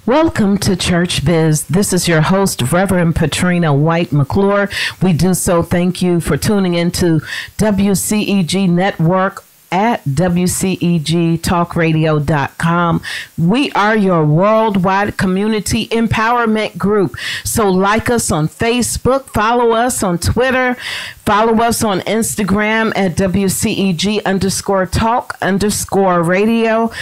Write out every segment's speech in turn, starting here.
Welcome to Church Biz. This is your host, Reverend Patrina White McClure. We do so thank you for tuning into WCEG Network at WCEGTalkRadio.com. We are your worldwide community empowerment group. So like us on Facebook, follow us on Twitter, follow us on Instagram at WCEG_talk_radio.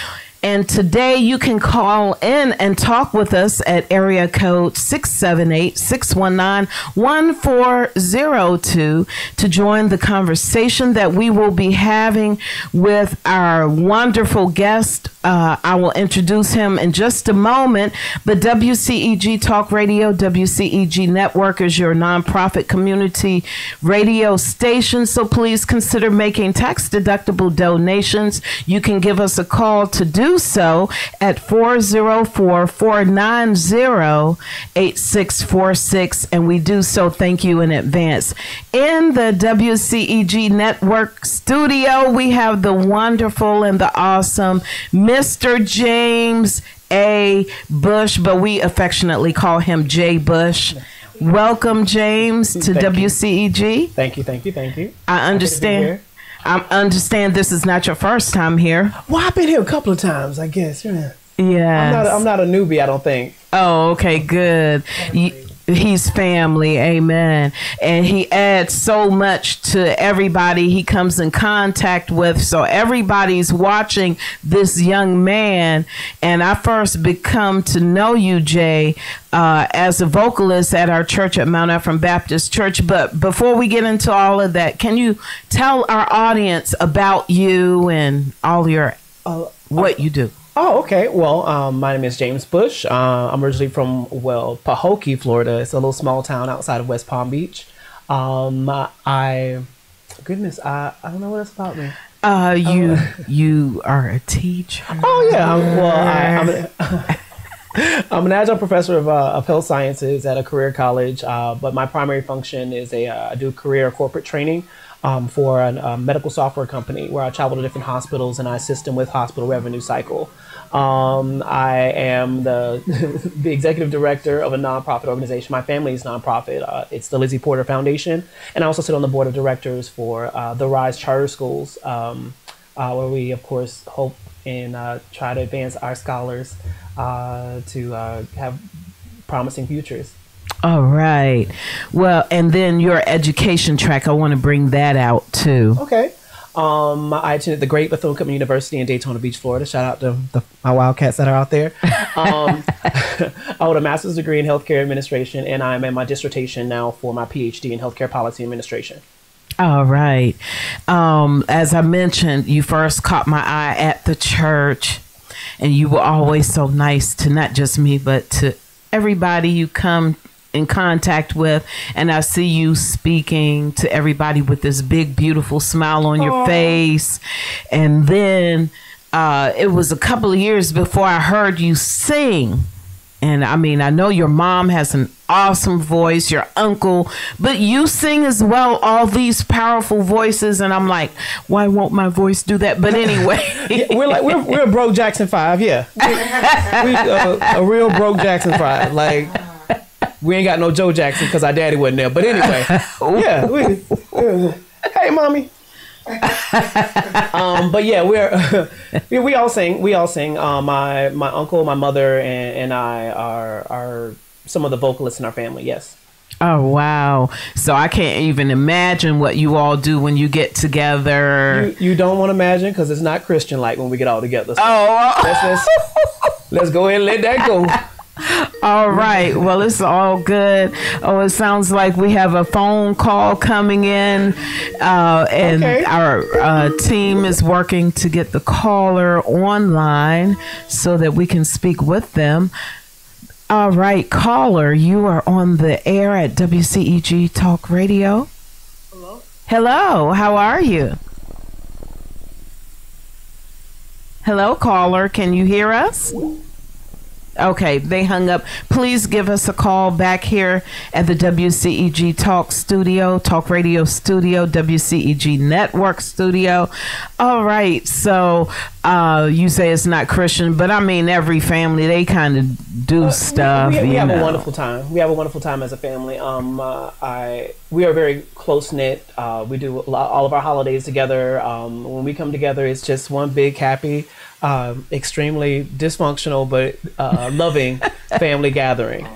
And today you can call in and talk with us at area code 678-619-1402 to join the conversation that we will be having with our wonderful guest. I will introduce him in just a moment, but WCEG Talk Radio, WCEG Network is your nonprofit community radio station, so please consider making tax-deductible donations. You can give us a call to do so at 404-490-8646, and we do so thank you in advance. In the WCEG Network studio, we have the wonderful and the awesome Mr. James A. Bush, but we affectionately call him J. Bush. Welcome, James, to WCEG. Thank you. I understand this is not your first time here. Well, I've been here a couple of times, I guess. Yeah. Yeah. I'm not a newbie, I don't think. Oh, okay, good. He's family, amen. And he adds so much to everybody he comes in contact with. So everybody's watching this young man. And I first become to know you, Jay, as a vocalist at our church at Mount Ephraim Baptist Church. But before we get into all of that, can you tell our audience about you and all your what you do? Oh, okay. Well, my name is James Bush. I'm originally from, Pahokee, Florida. It's a little small town outside of West Palm Beach. I don't know what else about me. You are a teacher. Oh, yeah. I'm an adjunct professor of health sciences at a career college, but my primary function is I do career corporate training for a medical software company where I travel to different hospitals and I assist them with hospital revenue cycle. I am the executive director of a nonprofit organization. My family's nonprofit. It's the Lizzie Porter Foundation. And I also sit on the board of directors for the Rise Charter Schools, where we, of course, hope and try to advance our scholars to have promising futures. All right. Well, and then your education track, I want to bring that out too. Okay. I attended the Great Bethune-Cookman University in Daytona Beach, Florida. Shout out to my Wildcats that are out there. I hold a master's degree in healthcare administration, and I'm in my dissertation now for my PhD in healthcare policy administration. All right. As I mentioned, you first caught my eye at the church, and you were always so nice to not just me, but to everybody you come in contact with, and I see you speaking to everybody with this big beautiful smile on your face. And then it was a couple of years before I heard you sing. And I mean, I know your mom has an awesome voice, your uncle, but you sing as well, all these powerful voices, and I'm like, why won't my voice do that? But anyway. Yeah, we're a broke Jackson 5, yeah. We a real broke Jackson 5. Like, we ain't got no Joe Jackson because our daddy wasn't there. But anyway, yeah. Hey, mommy. But yeah, we all sing. My uncle, my mother, and I are some of the vocalists in our family. Yes. Oh, wow. So I can't even imagine what you all do when you get together. You don't want to imagine because it's not Christian-like when we get all together. So let's go ahead and let that go. All right. Well, it's all good. Oh, it sounds like we have a phone call coming in, and okay. Our team is working to get the caller online so that we can speak with them. All right, caller, you are on the air at WCEG Talk Radio. Hello. Hello. How are you? Hello, caller. Can you hear us? Okay, they hung up. Please give us a call back here at the WCEG Talk Radio Studio, WCEG Network Studio. All right, so you say it's not Christian, but I mean every family, they kind of do stuff. We have a wonderful time. We have a wonderful time as a family. We are very close knit. We do all of our holidays together. When we come together, it's just one big happy, extremely dysfunctional but loving family gathering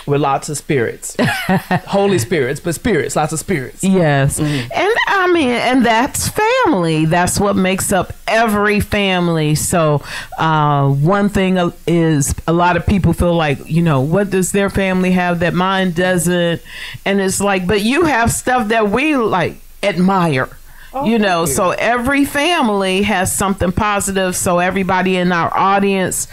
with lots of spirits. Holy spirits, but spirits, lots of spirits. Yes. And I mean, and that's family. That's what makes up every family. So one thing is, a lot of people feel like, you know, what does their family have that mine doesn't? And it's like, but you have stuff that we like admire. Oh, you know, so every family has something positive. So everybody in our audience,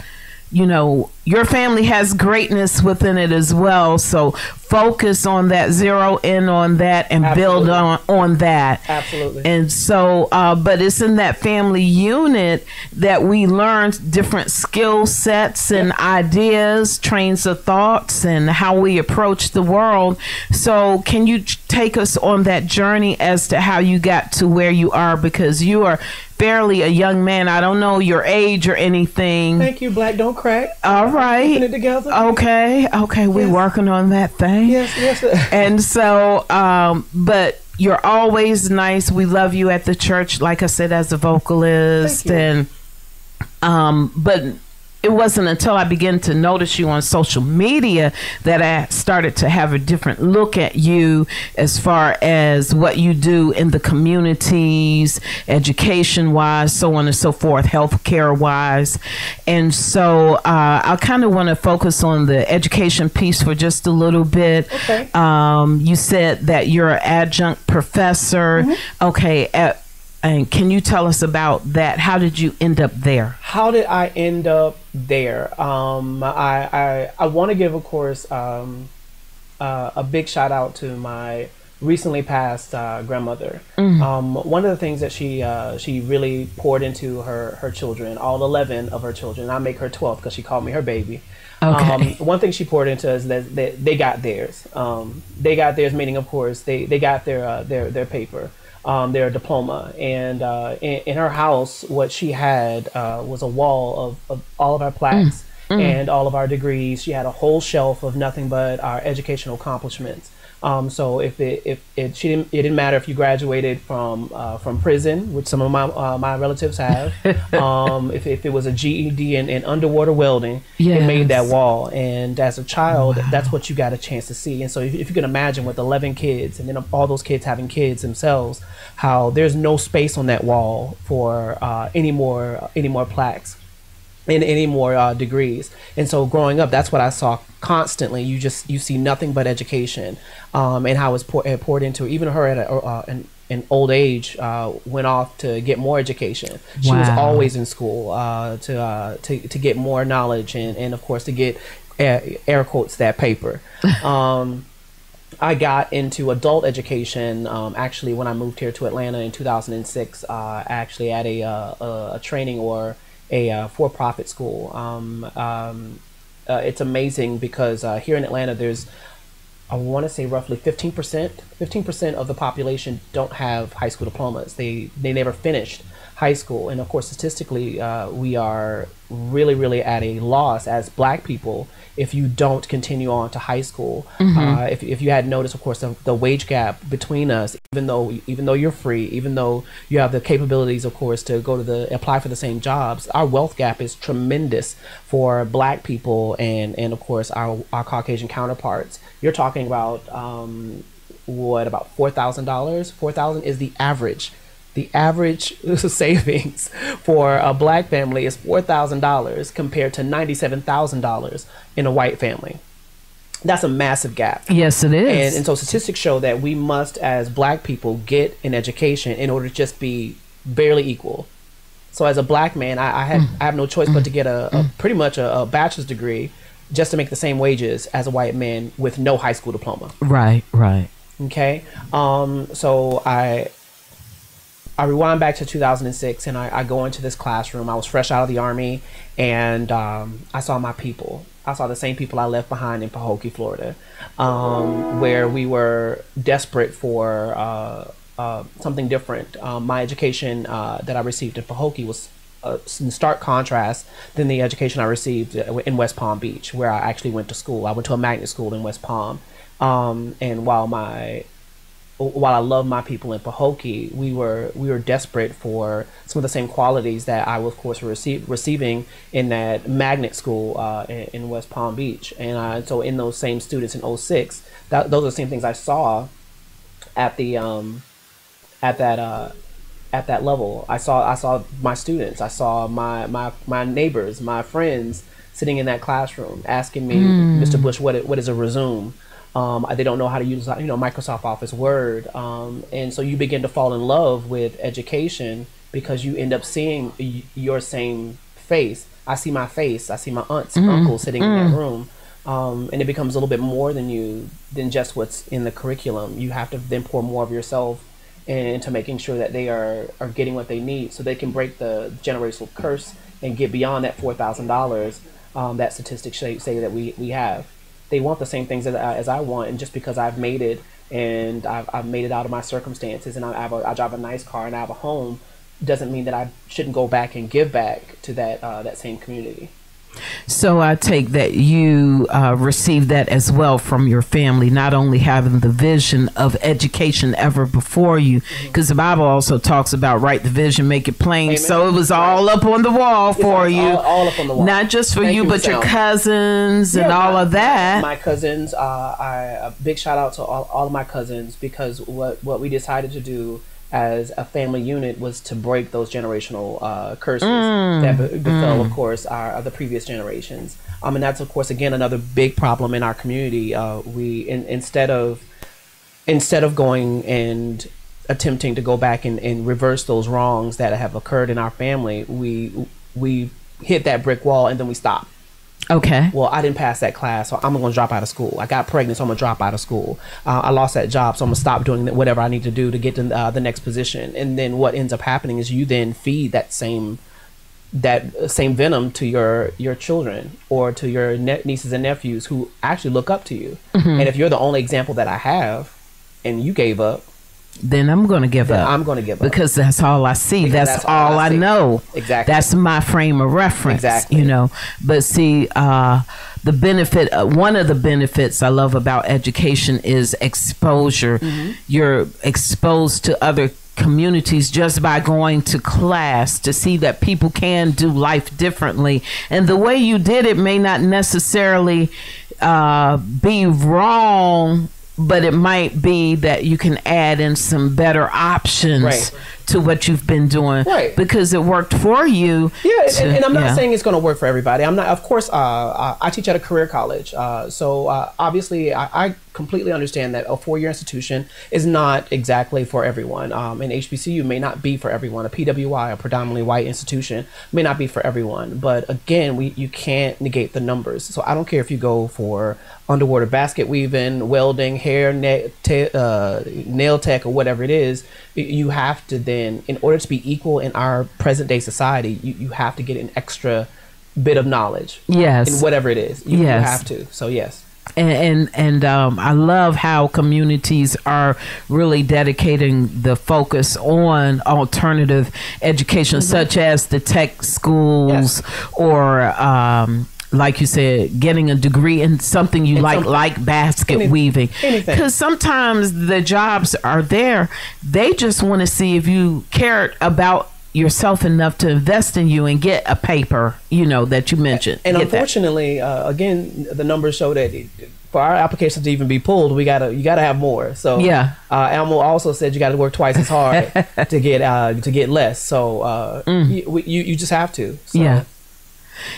you know, your family has greatness within it as well. So focus on that, zero in on that, and build on that. Absolutely. And so, but it's in that family unit that we learn different skill sets and ideas, trains of thoughts, and how we approach the world. So can you take us on that journey as to how you got to where you are? Because you are fairly a young man. I don't know your age or anything. Thank you, Black Don't Crack. All right. Keeping it together. Okay. We're working on that thing. Yes. And so, but you're always nice. We love you at the church, like I said, as a vocalist. And but it wasn't until I began to notice you on social media that I started to have a different look at you as far as what you do in the communities, education wise, so on and so forth, healthcare wise. And so I kind of want to focus on the education piece for just a little bit. Okay. You said that you're an adjunct professor. Okay. And can you tell us about that? How did you end up there? How did I end up there? I want to give, of course, a big shout out to my recently passed grandmother. One of the things that she really poured into her children, all 11 of her children. I make her 12th because she called me her baby. Okay. One thing she poured into is that they got theirs. They got theirs, meaning, of course, they got their paper. Their diploma, and in her house, what she had was a wall of all of our plaques and all of our degrees. She had a whole shelf of nothing but our educational accomplishments. So it didn't matter if you graduated from prison, which some of my relatives have. If it was a GED in underwater welding, it made that wall. And as a child, that's what you got a chance to see. And so if you can imagine with 11 kids, and then all those kids having kids themselves, how there's no space on that wall for any more plaques and any more degrees. And so growing up, that's what I saw constantly. You see nothing but education, and how it's poured into. Even her at an old age went off to get more education. She was always in school to get more knowledge and of course to get air quotes that paper. I got into adult education actually when I moved here to Atlanta in 2006. Actually at a training or a for-profit school. It's amazing because here in Atlanta there's, I want to say, roughly 15% of the population don't have high school diplomas. They never finished high school. And of course, statistically, we are really at a loss as Black people if you don't continue on to high school. If you had noticed, of course, the wage gap between us, even though you're free, even though you have the capabilities, of course, to apply for the same jobs, our wealth gap is tremendous for Black people and of course our Caucasian counterparts. You're talking about about $4,000? $4,000 is the average. The average savings for a Black family is $4,000 compared to $97,000 in a white family. That's a massive gap. Yes, it is. And so statistics show that we must, as Black people, get an education in order to just be barely equal. So as a Black man, I have no choice but to get pretty much a bachelor's degree just to make the same wages as a white man with no high school diploma. Right. Okay. So I rewind back to 2006, and I go into this classroom. I was fresh out of the Army, and I saw my people. I saw the same people I left behind in Pahokee, Florida, where we were desperate for something different. My education that I received in Pahokee was in stark contrast than the education I received in West Palm Beach, where I actually went to school. I went to a magnet school in West Palm, and while I love my people in Pahokee, we were desperate for some of the same qualities that I was, of course, receiving in that magnet school in West Palm Beach. And so in those same students in '06, those are the same things I saw at the at that level. I saw my students, I saw my neighbors, my friends sitting in that classroom asking me, Mr. Bush, what is a resume? They don't know how to use, Microsoft Office Word. And so you begin to fall in love with education because you end up seeing your same face. I see my face. I see my aunts and uncles sitting in that room. And it becomes a little bit more than just what's in the curriculum. You have to then pour more of yourself into making sure that they are getting what they need so they can break the generational curse and get beyond that $4,000 that statistics say that we have. They want the same things as I want, and just because I've made it and I've made it out of my circumstances and I drive a nice car and I have a home doesn't mean that I shouldn't go back and give back to that same community. So I take that you received that as well from your family, not only having the vision of education ever before you, because the Bible also talks about write the vision, make it plain. Amen. So it was all up on the wall for you, all up on the wall. Not just for you, but your cousins and all of that. My cousins, a big shout out to all of my cousins, because what we decided to do as a family unit was to break those generational curses that befell, of course, the previous generations. And that's, of course, again, another big problem in our community. Instead of going and attempting to go back and reverse those wrongs that have occurred in our family, we hit that brick wall and then we stop. Okay. Well, I didn't pass that class, so I'm going to drop out of school. I got pregnant, so I'm going to drop out of school. I lost that job, so I'm going to stop doing whatever I need to do to get to the next position. And then what ends up happening is you then feed that same venom to your children or to your nieces and nephews who actually look up to you. And if you're the only example that I have and you gave up, then I'm going to give up. I'm going to give up. Because that's all I see. That's all I know. Exactly. That's my frame of reference. Exactly. But see, the benefit, one of the benefits I love about education is exposure. You're exposed to other communities just by going to class to see that people can do life differently. And the way you did it may not necessarily be wrong, but it might be that you can add in some better options to what you've been doing, because it worked for you. Yeah, and I'm not saying it's going to work for everybody. I'm not. Of course, I teach at a career college, so obviously I completely understand that a 4-year institution is not exactly for everyone. And HBCU may not be for everyone. A PWI, a predominantly white institution, may not be for everyone. But again, you can't negate the numbers. So I don't care if you go for underwater basket weaving, welding, hair, nail tech, or whatever it is. You have to then, in order to be equal in our present day society, you have to get an extra bit of knowledge. Yes. In whatever it is. You have to. So yes. And I love how communities are really dedicating the focus on alternative education, such as the tech schools, or like you said, getting a degree in something you like basket weaving. Because sometimes the jobs are there. They just want to see if you cared about yourself enough to invest in you and get a paper, that you mentioned. And unfortunately, again, the numbers show that for our applications to even be pulled, you gotta have more. So Elmo also said you got to work twice as hard to get less. So you just have to. So. Yeah.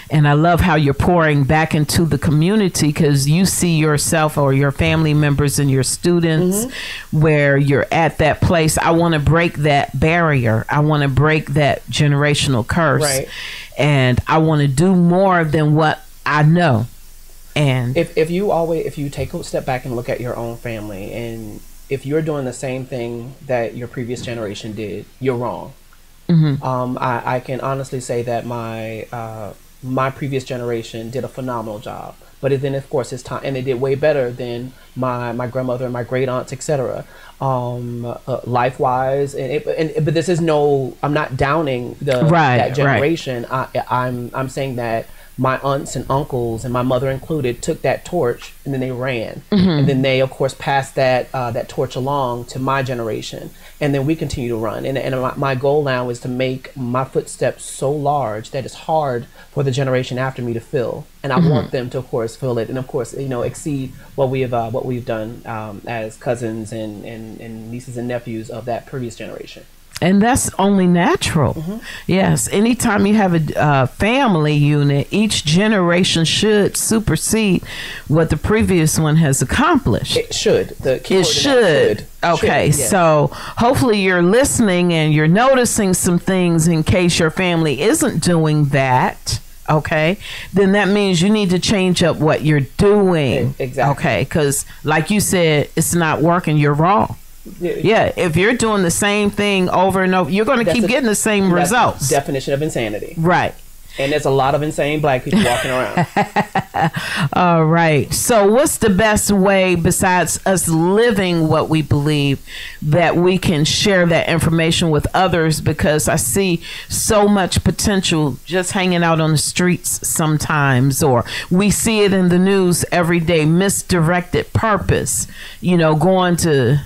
And I love how you're pouring back into the community, because you see yourself or your family members and your students where you're at that place. I want to break that barrier. I want to break that generational curse. Right. And I want to do more than what I know. And if you take a step back and look at your own family, and if you're doing the same thing that your previous generation did, you're wrong. I can honestly say that my previous generation did a phenomenal job, but then of course it's time, and they did way better than my grandmother and my great aunts, etc. Life wise, but this is no, I'm not downing that generation. I'm saying that my aunts and uncles, and my mother included, took that torch and then they ran, and then they of course passed that torch along to my generation, and then we continue to run. And my goal now is to make my footsteps so large that it's hard for the generation after me to fill, and I want them to of course fill it, and of course exceed what we've done as cousins and nieces and nephews of that previous generation. And that's only natural. Yes. Anytime you have a family unit, each generation should supersede what the previous one has accomplished. It should. It should. Okay. Should, yes. So hopefully you're listening and you're noticing some things in case your family isn't doing that. Okay. Then that means you need to change up what you're doing. Exactly. Okay. Because like you said, it's not working. You're wrong. Yeah, if you're doing the same thing over and over, you're going to keep getting the same results. The definition of insanity. Right. And there's a lot of insane black people walking around. All right. So what's the best way, besides us living what we believe, that we can share that information with others? Because I see so much potential just hanging out on the streets sometimes, or we see it in the news every day, misdirected purpose, going to...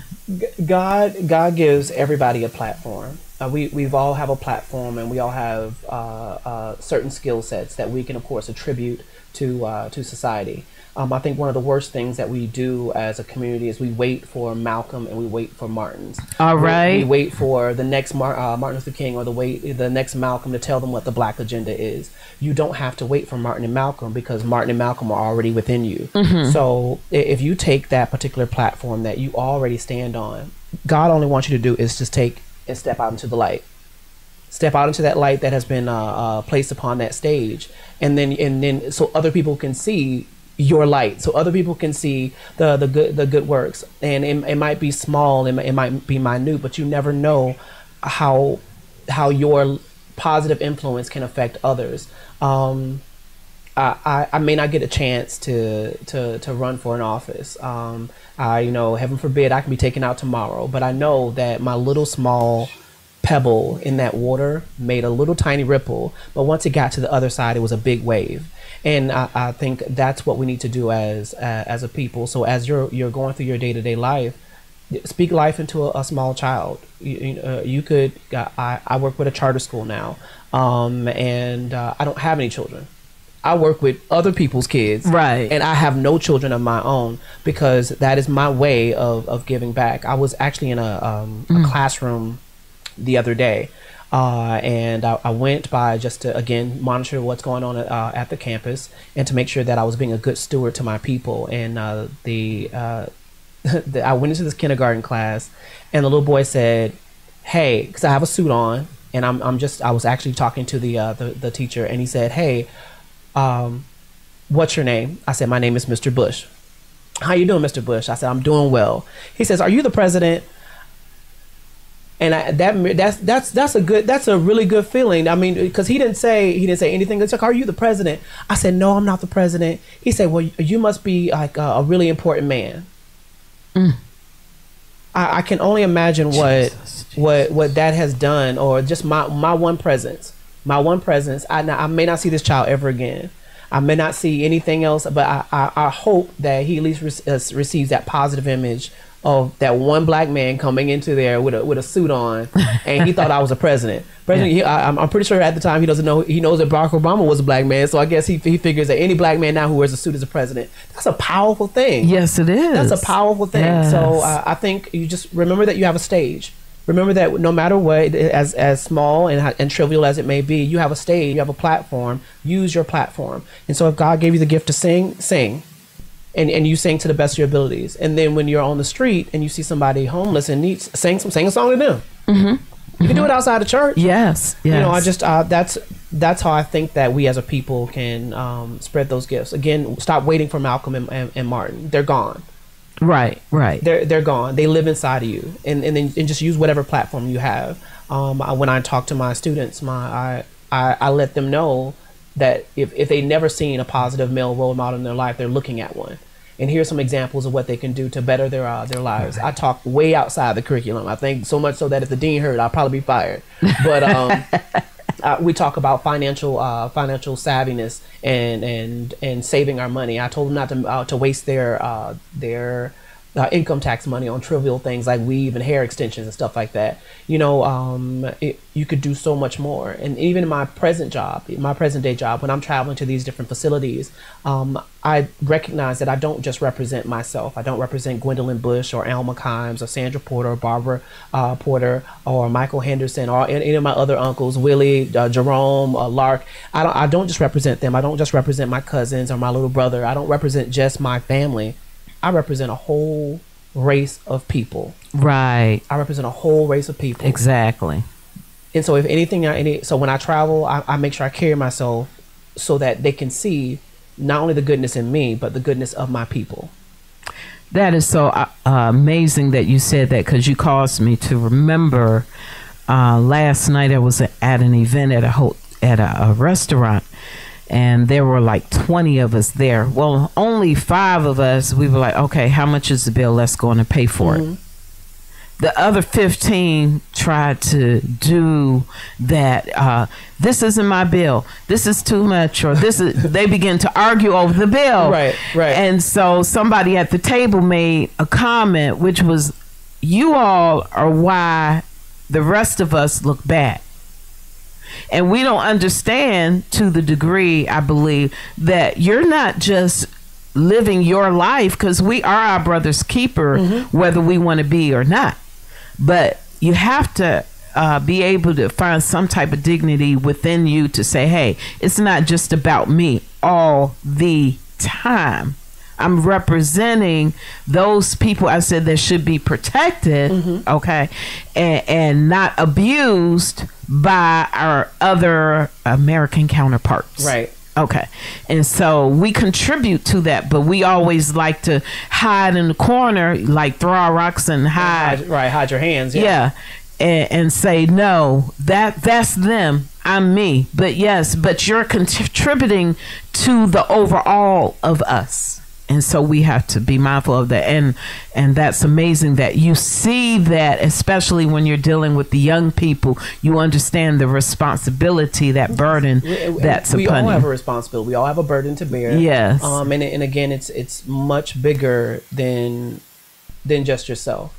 God gives everybody a platform. We've all have a platform, and we all have certain skill sets that we can, of course, attribute to society. I think one of the worst things that we do as a community is we wait for Malcolm and we wait for Martin's. All right. We wait for the next Martin Luther King or the next Malcolm to tell them what the black agenda is. You don't have to wait for Martin and Malcolm, because Martin and Malcolm are already within you. So if you take that particular platform that you already stand on, God only wants you to do is just take and step out into the light. Step out into that light that has been placed upon that stage, and then so other people can see your light, so other people can see the good works. And it might be small, it might be minute, but you never know how your positive influence can affect others. I may not get a chance to run for an office. Heaven forbid I can be taken out tomorrow, but I know that my little small pebble in that water made a little tiny ripple, but once it got to the other side, it was a big wave. And I think that's what we need to do as a people. So as you're going through your day-to-day life, speak life into a small child. You could. I work with a charter school now, and I don't have any children. I work with other people's kids, right? And I have no children of my own, because that is my way of giving back. I was actually in a classroom the other day. And I went by just to, again, monitor what's going on at the campus, and to make sure that I was being a good steward to my people. And I went into this kindergarten class, and the little boy said, "Hey," because I have a suit on, and I was actually talking to the teacher, and he said, "Hey, what's your name?" I said, "My name is Mr. Bush." "How you doing, Mr. Bush?" I said, "I'm doing well." He says, "Are you the president?" And that's a really good feeling. I mean, because he didn't say anything. It's like, "Are you the president?" I said, "No, I'm not the president." He said, "Well, you must be like a really important man." I can only imagine what that has done, or just my one presence. I may not see this child ever again. I may not see anything else, but I hope that he at least receives that positive image of that one black man coming into there with a suit on, and he thought I was a president. I'm pretty sure at the time he doesn't know. He knows that Barack Obama was a black man, so I guess he figures that any black man now who wears a suit is a president. That's a powerful thing. Yes, it is. That's a powerful thing. Yes. So I think you just remember that you have a stage. Remember that no matter what, as small and trivial as it may be, you have a stage, you have a platform. Use your platform. And so if God gave you the gift to sing, sing. And you sing to the best of your abilities. And then when you're on the street and you see somebody homeless and needs, sing a song to them. You can do it outside of church. Yes. That's how I think that we as a people can spread those gifts. Again, stop waiting for Malcolm and Martin. They're gone. Right, right. They're gone. They live inside of you, and just use whatever platform you have. When I talk to my students, I let them know that if they never seen a positive male role model in their life, they're looking at one. And here's some examples of what they can do to better their lives. I talk way outside the curriculum. I think so much so that if the dean heard, I'll probably be fired. But we talk about financial savviness and saving our money. I told them not to waste their income tax money on trivial things like weave and hair extensions and stuff like that. You could do so much more. And even in my present day job, when I'm traveling to these different facilities, I recognize that I don't just represent myself. I don't represent Gwendolyn Bush or Alma Kimes or Sandra Porter or Barbara Porter or Michael Henderson or any of my other uncles, Willie, Jerome, Lark. I don't just represent them. I don't just represent my cousins or my little brother. I don't represent just my family. I represent a whole race of people. Right. I represent a whole race of people. Exactly. And so if anything, so when I travel, I make sure I carry myself so that they can see not only the goodness in me, but the goodness of my people. That is so amazing that you said that, because you caused me to remember last night I was at an event at a restaurant. And there were like 20 of us there. Well, only 5 of us, we were like, okay, how much is the bill? Let's go on and pay for it. The other 15 tried to do that. This isn't my bill. This is too much. Or they begin to argue over the bill. Right. And so somebody at the table made a comment, which was, you all are why the rest of us look bad. And we don't understand, to the degree, I believe, that you're not just living your life, because we are our brother's keeper, whether we want to be or not. But you have to be able to find some type of dignity within you to say, hey, it's not just about me all the time. I'm representing those people I said that should be protected, okay, and not abused by our other American counterparts. Right. Okay. And so we contribute to that, but we always like to hide in the corner, like throw our rocks and hide. Right. Hide your hands. Yeah. And say, no, that's them. I'm me. But yes, but you're contributing to the overall of us. And so we have to be mindful of that. And that's amazing that you see that, especially when you're dealing with the young people, you understand the responsibility, that burden that's upon you. We all have a responsibility. We all have a burden to bear. Yes. And again, it's much bigger than just yourself.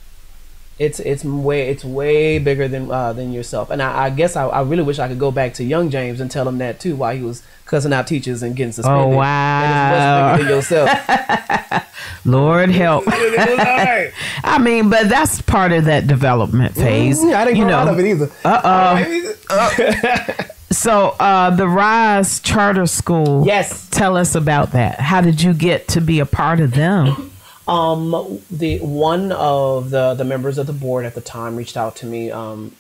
It's way bigger than yourself. And I guess I really wish I could go back to young James and tell him that too, while he was cussing out teachers and getting suspended. Oh, wow. And it's much bigger than yourself. Lord help. I mean, but that's part of that development phase. I didn't grow out of it either. So the Rise Charter School. Yes. Tell us about that. How did you get to be a part of them? The one of the members of the board at the time reached out to me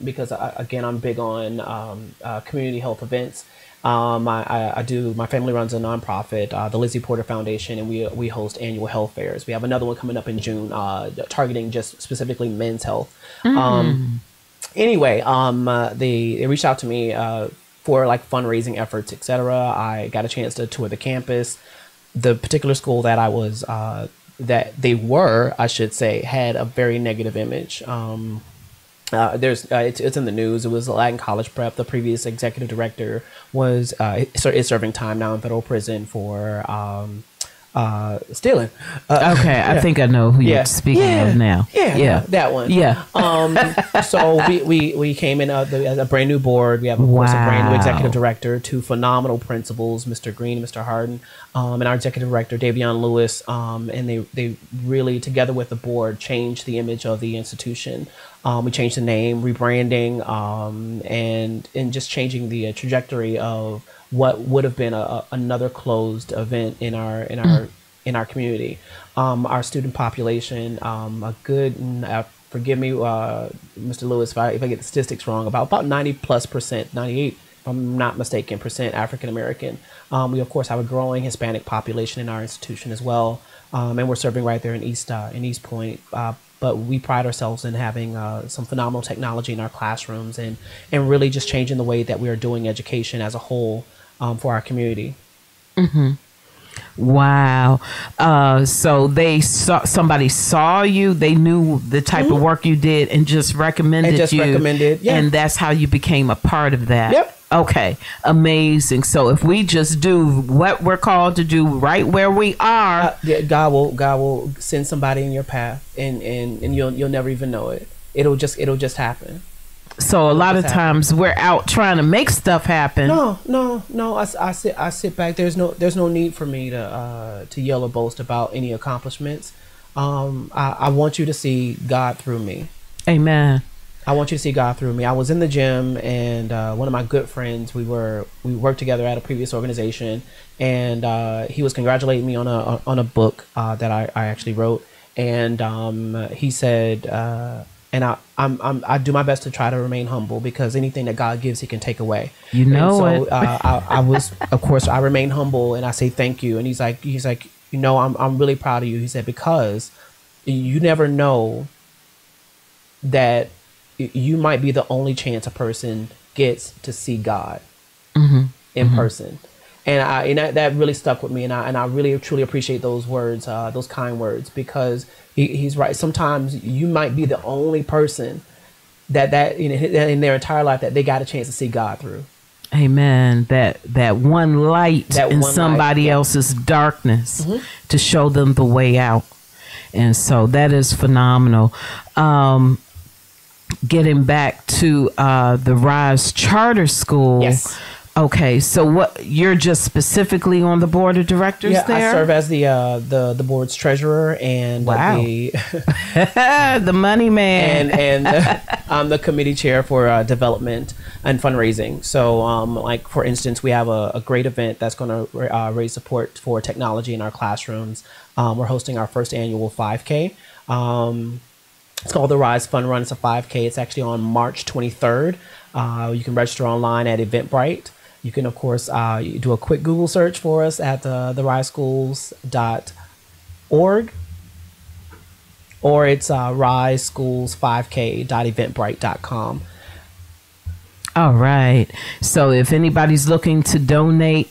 because I'm big on community health events. My family runs a nonprofit, the Lizzie Porter Foundation, and we host annual health fairs. We have another one coming up in June, targeting just specifically men's health. Anyway, they reached out to me for like fundraising efforts, etc. I got a chance to tour the campus. The particular school that I was I should say, had a very negative image. It's in the news. It was Latin College Prep. The previous executive director is serving time now in federal prison for stealing. Okay, I think I know who you're speaking of now. Yeah, that one. Yeah. So we came in a brand new board. We have of course a brand new executive director, 2 phenomenal principals, Mr. Green and Mr. Harden, and our executive director Davion Lewis. And they really, together with the board, changed the image of the institution. We changed the name, rebranding, and just changing the trajectory of what would have been another closed event in our community. Our student population, a good, forgive me, Mr. Lewis, if I get the statistics wrong, about 90+%, 98, I'm not mistaken, percent African American. We of course have a growing Hispanic population in our institution as well, and we're serving right there in East Point. But we pride ourselves in having some phenomenal technology in our classrooms and really just changing the way that we are doing education as a whole for our community. Mm-hmm. Wow. So somebody saw you, they knew the type of work you did and just recommended yeah. And that's how you became a part of that. Yep. Okay. Amazing. So if we just do what we're called to do right where we are, God will send somebody in your path and you'll never even know it. It'll just happen. So a lot of times we're out trying to make stuff happen. No. I sit back. There's no need for me to yell or boast about any accomplishments. I want you to see God through me. Amen. I want you to see God through me. I was in the gym, and one of my good friends, we worked together at a previous organization, and he was congratulating me on a book that I actually wrote, and he said, and I do my best to try to remain humble, because anything that God gives, He can take away. You know and so, it. I was, of course, I remain humble, and I say thank you. And he's like, I'm really proud of you. He said, because you never know that you might be the only chance a person gets to see God in person. And that really stuck with me, and I really truly appreciate those words, those kind words, because he's right. Sometimes you might be the only person that in their entire life that they got a chance to see God through. Amen. That one light in somebody else's darkness to show them the way out, and so that is phenomenal. Getting back to the Rise Charter School. Yes. Okay, so what, you're just specifically on the board of directors there? I serve as the board's treasurer and the money man, and I'm the committee chair for development and fundraising. So, like for instance, we have a great event that's going to raise support for technology in our classrooms. We're hosting our first annual 5K. It's called the Rise Fun Run. It's a 5K. It's actually on March 23rd. You can register online at Eventbrite. You can, of course, do a quick Google search for us at theriseschools.org, or it's riseschools5k.eventbrite.com. All right. So if anybody's looking to donate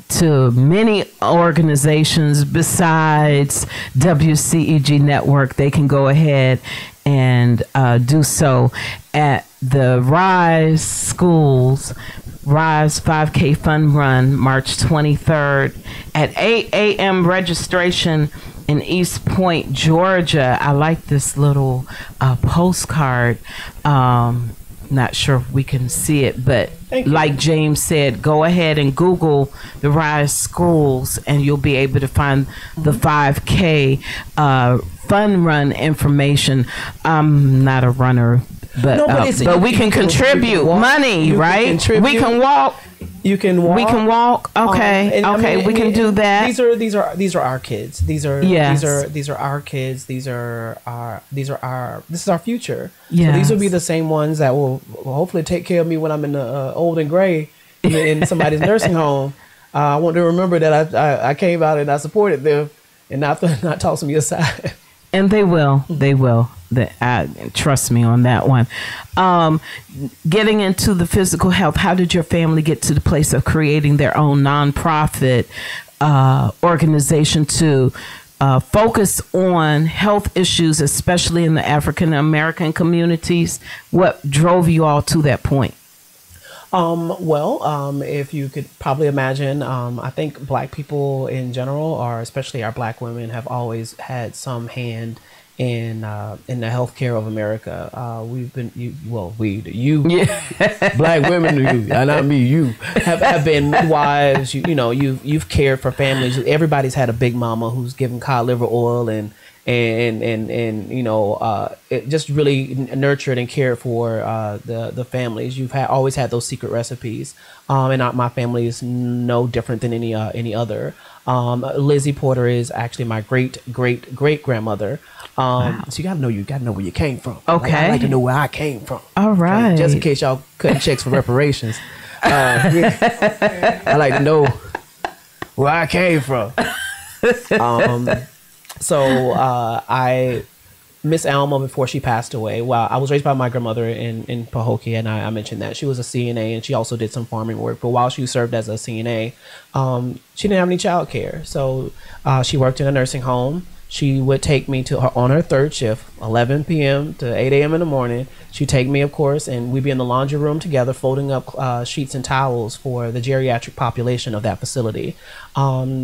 to many organizations besides WCEG Network, they can go ahead and do so at the Rise Schools Rise 5K Fun Run, March 23rd at 8 a.m. registration in East Point, Georgia. I like this little postcard. Not sure if we can see it, but like James said, go ahead and Google the Rise Schools and you'll be able to find the 5K Fun Run information. I'm not a runner, but we can contribute money, right? We can walk. You can walk. We can walk. Okay. We can do that. These are our kids. These are our kids. This is our future. Yes. So these will be the same ones that will hopefully take care of me when I'm in the old and gray in somebody's nursing home. I want to remember that I came out and I supported them and not tossing me aside. And they will. They will. Trust me on that one. Getting into the physical health, how did your family get to the place of creating their own nonprofit organization to focus on health issues, especially in the African American communities? What drove you all to that point? If you could probably imagine, I think Black people in general, or especially our Black women, have always had some hand in the healthcare of America. We've been Black women, not me, you have been midwives. You've cared for families. Everybody's had a big mama who's given cod liver oil and it just really nurtured and cared for the families. You've always had those secret recipes, and my family is no different than any other. Lizzie Porter is actually my great grandmother. Wow. So you gotta know where you came from. Okay, I like to know where I came from. All right, just in case y'all cutting checks for reparations. I like to know where I came from. I Miss Alma, before she passed away, well, I was raised by my grandmother in Pahokee, and I mentioned that she was a CNA, and she also did some farming work. But while she served as a CNA, she didn't have any child care. So she worked in a nursing home. She would take me to her on her third shift, 11 p.m. to 8 a.m. in the morning. She'd take me, of course, and we'd be in the laundry room together, folding up sheets and towels for the geriatric population of that facility.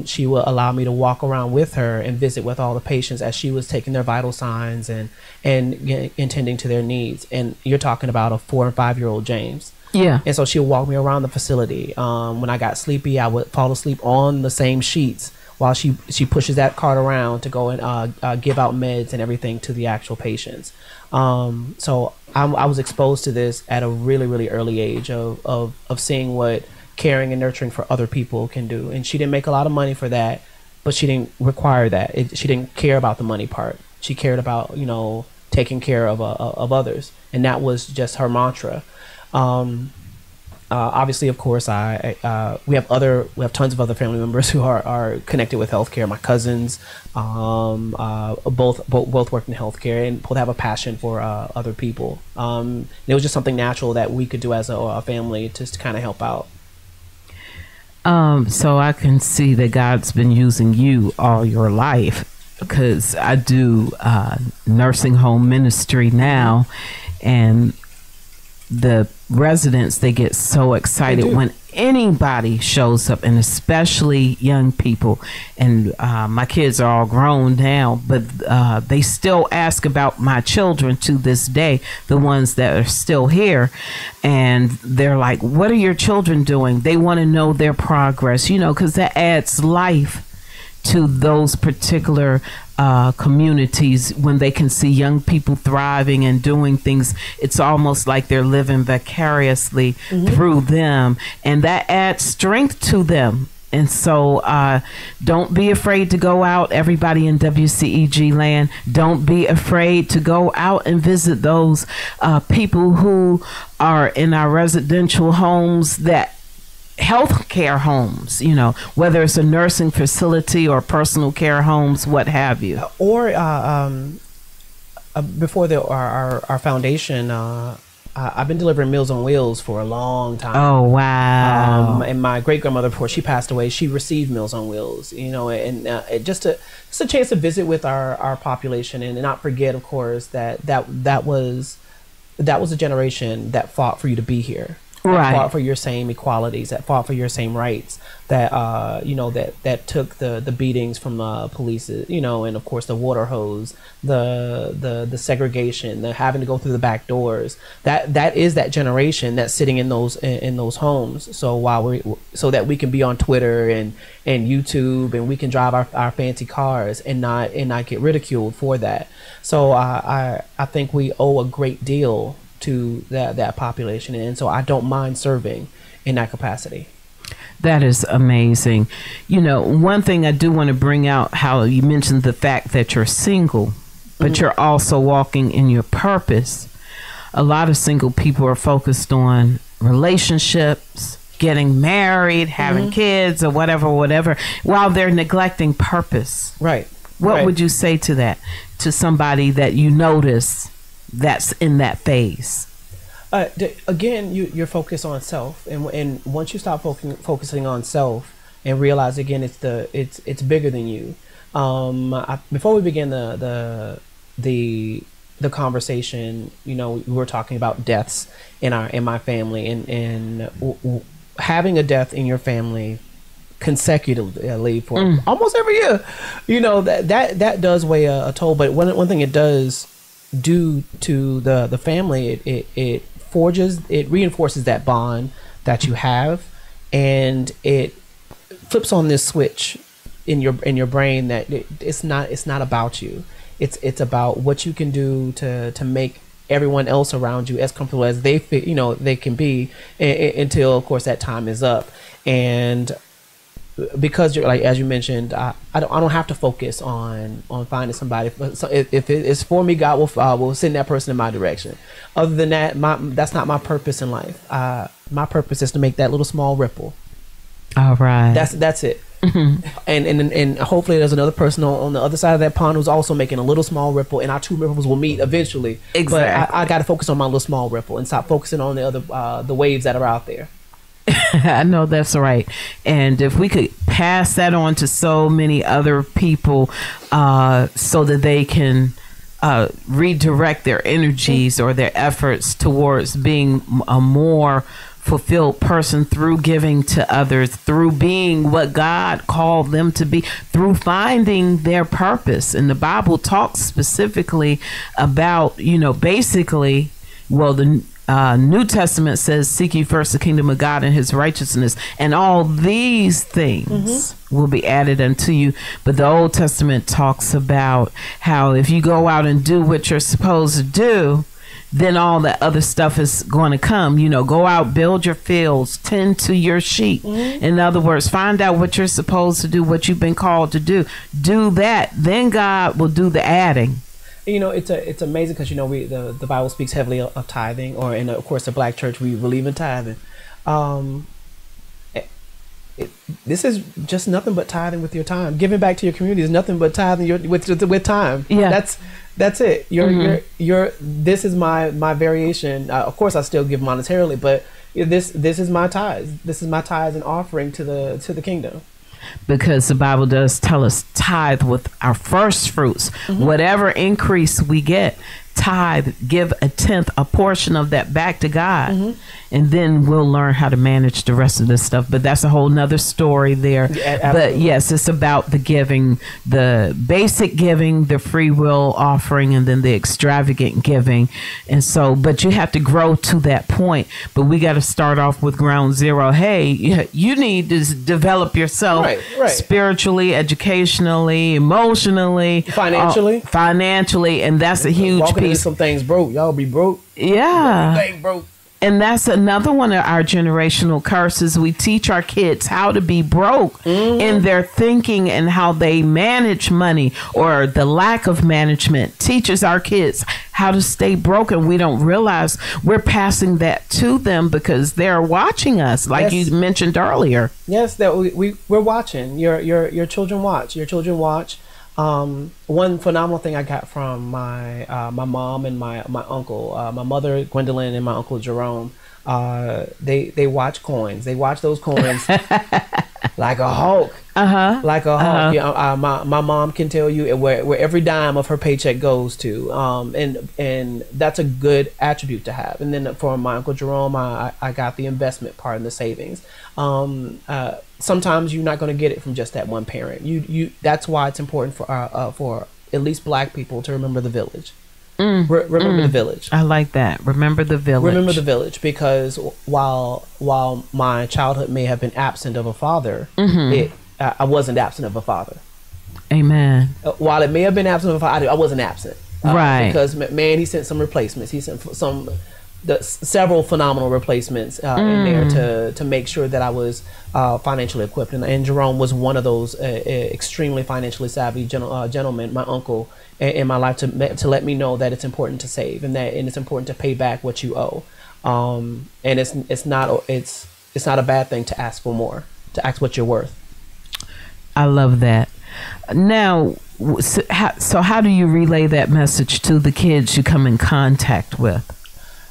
She would allow me to walk around with her and visit with all the patients as she was taking their vital signs and attending to their needs. And you're talking about a 4 and 5 year old James. Yeah. And so she would walk me around the facility. When I got sleepy, I would fall asleep on the same sheets while she pushes that cart around to go and give out meds and everything to the actual patients. So I was exposed to this at a really, really early age of seeing what caring and nurturing for other people can do. And she didn't make a lot of money for that, but she didn't require that. She didn't care about the money part. She cared about, taking care of others. And that was just her mantra. Obviously, of course, we have tons of other family members who are connected with healthcare. My cousins, both work in healthcare and both have a passion for other people. It was just something natural that we could do as a family just to kind of help out. So I can see that God's been using you all your life, because I do nursing home ministry now, and the residents, they get so excited when anybody shows up, and especially young people. And my kids are all grown now, but they still ask about my children to this day, the ones that are still here. And they're like, what are your children doing? They want to know their progress, because that adds life to those particular communities. When they can see young people thriving and doing things, it's almost like they're living vicariously through them, and that adds strength to them. And so don't be afraid to go out, everybody in WCEG land. Don't be afraid to go out and visit those people who are in our residential homes, that health care homes, whether it's a nursing facility or personal care homes, what have you. Or before our foundation, I've been delivering Meals on Wheels for a long time. Oh, wow. And my great grandmother, before she passed away, she received Meals on Wheels, and just a chance to visit with our population, and not forget, of course, that was a generation that fought for you to be here. That fought for your same equalities, that fought for your same rights, that that took the beatings from police, and of course the water hose, the segregation, the having to go through the back doors. That is that generation that's sitting in those homes. So that we can be on Twitter and YouTube, and we can drive our fancy cars and not get ridiculed for that. So I think we owe a great deal to that population, and so I don't mind serving in that capacity. That is amazing. One thing I do want to bring out, how you mentioned the fact that you're single, but you're also walking in your purpose. A lot of single people are focused on relationships, getting married, having kids, or whatever, while they're neglecting purpose. Right. What would you say to that, to somebody that you notice that's in that phase? Again, you're focused on self, and once you stop focusing on self and realize, again, it's bigger than you. Before we begin the conversation, we were talking about deaths in my family, and having a death in your family consecutively for almost every year, that does weigh a toll. But one thing it does do to the family, it reinforces that bond that you have, and it flips on this switch in your brain that it's not about you. It's about what you can do to make everyone else around you as comfortable as they they can be, until of course that time is up. And because you're like, as you mentioned, I don't have to focus on finding somebody. So if it's for me, God will send that person in my direction. Other than that, that's not my purpose in life. My purpose is to make that little small ripple. All right. That's it. And hopefully there's another person on the other side of that pond who's also making a little small ripple, and our two ripples will meet eventually. Exactly. But I got to focus on my little small ripple and stop focusing on the other the waves that are out there. I know that's right. And if we could pass that on to so many other people, so that they can redirect their energies or their efforts towards being a more fulfilled person through giving to others, through being what God called them to be, through finding their purpose. And the Bible talks specifically about, basically, well, the New Testament says, seek ye first the kingdom of God and his righteousness, and all these things will be added unto you. But the Old Testament talks about how if you go out and do what you're supposed to do, then all that other stuff is going to come. Go out, build your fields, tend to your sheep. In other words, find out what you're supposed to do, what you've been called to do. Do that. Then God will do the adding. It's amazing because the Bible speaks heavily of tithing, or in of course the Black church we believe in tithing. This is just nothing but tithing with your time. Giving back to your community is nothing but tithing with time. Yeah, that's it. This is my variation. Of course, I still give monetarily, but this is my tithes. This is my tithes and offering to the kingdom. Because the Bible does tell us tithe with our first fruits. Whatever increase we get, tithe, give a tenth, a portion of that back to God. And then we'll learn how to manage the rest of this stuff. But that's a whole nother story there. Yeah, but yes, it's about the giving, the basic giving, the free will offering, and then the extravagant giving. And so, but you have to grow to that point. But we got to start off with ground zero. Hey, you need to develop yourself spiritually, educationally, emotionally, financially. And that's a huge piece. Some things broke. Y'all be broke. Yeah. Everything broke. And that's another one of our generational curses. We teach our kids how to be broke in their thinking and how they manage money, or the lack of management teaches our kids how to stay broke. And we don't realize we're passing that to them because they're watching us, like you mentioned earlier. Yes, that we're watching. Your children watch. Your children watch. One phenomenal thing I got from my mom and my uncle, my mother Gwendolyn and my uncle Jerome, they watch coins. They watch those coins like a hawk. Like a hawk. My mom can tell you where every dime of her paycheck goes to, and that's a good attribute to have. And then for my uncle Jerome, I got the investment part and the savings. Sometimes you're not going to get it from just that one parent. That's why it's important for at least Black people to remember the village. Remember the village. I like that. Remember the village. Remember the village, because while my childhood may have been absent of a father, I wasn't absent of a father. Amen. While it may have been absent of a father, I wasn't absent. Right. Because he sent some replacements. He sent several phenomenal replacements in there to make sure that I was financially equipped. And Jerome was one of those extremely financially savvy gentlemen, my uncle, in my life, to let me know that it's important to save and it's important to pay back what you owe. And it's not a bad thing to ask for more, to ask what you're worth. I love that. Now, so how do you relay that message to the kids you come in contact with,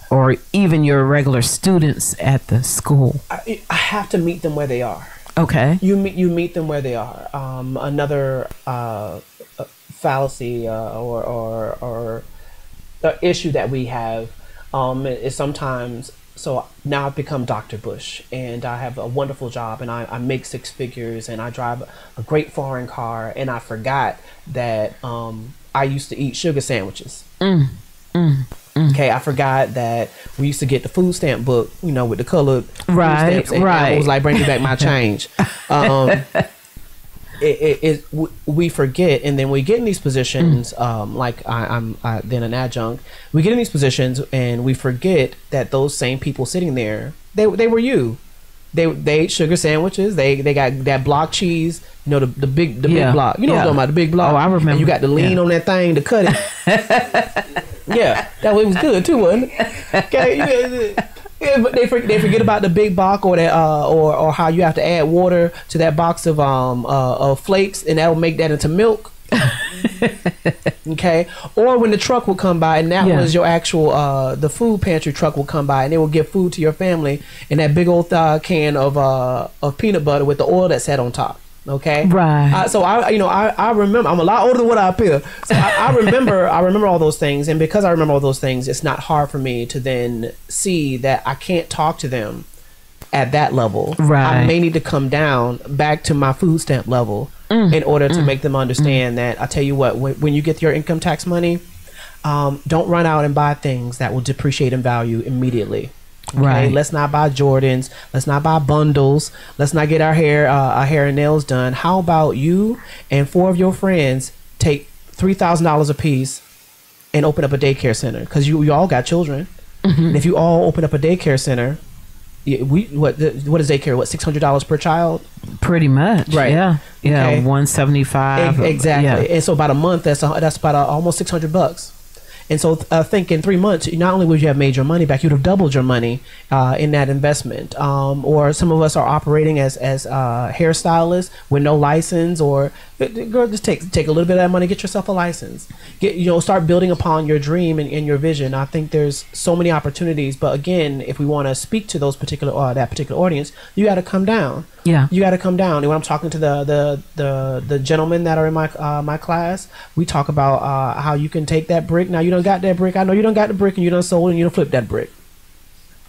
or even your regular students at the school? I have to meet them where they are. Okay. You meet them where they are. Another fallacy or issue that we have is sometimes. So now I've become Dr. Bush, and I have a wonderful job, and I make six figures, and I drive a great foreign car, and I forgot that I used to eat sugar sandwiches. Okay, I forgot that we used to get the food stamp book, with the colored food stamps, and I was like, bring me back my change. We forget, and then we get in these positions, like I'm then an adjunct. We get in these positions, and we forget that those same people sitting there, they were you. They ate sugar sandwiches. They got that block cheese. You know, the big block. You know what I'm talking about, the big block. Oh, I remember. And you got to lean on that thing to cut it. Yeah, that way was good too, wasn't it? Okay. Yeah, but they forget about the big box, or that or how you have to add water to that box of flakes, and that'll make that into milk. Okay, or when the truck will come by, and that was your actual the food pantry truck will come by, and they will give food to your family in that big old can of peanut butter with the oil that sat on top. Okay, right. So I remember. I'm a lot older than what I appear. So I remember all those things, and because I remember all those things, it's not hard for me to then see that I can't talk to them at that level. Right. I may need to come down back to my food stamp level in order to make them understand that. I tell you what, when you get your income tax money, don't run out and buy things that will depreciate in value immediately. Okay? Right. Let's not buy Jordans. Let's not buy bundles. Let's not get our hair and nails done. How about you and 4 of your friends take $3,000 a piece and open up a daycare center? Because you all got children. And if you all open up a daycare center, what is daycare? What, $600 per child? Pretty much. Right. Yeah. Yeah. Okay. $175. Exactly. Yeah. And so about a month, that's about almost $600. And so think in 3 months, not only would you have made your money back, you'd have doubled your money in that investment. Or some of us are operating as hairstylists with no license, or girl, just take a little bit of that money, get yourself a license. Start building upon your dream and your vision. I think there's so many opportunities, but again, if we want to speak to that particular audience, you got to come down. Yeah, you got to come down. And when I'm talking to the gentlemen that are in my class, we talk about how you can take that brick. Now you don't got that brick. I know you don't got the brick, and you don't sold, and you don't flip that brick.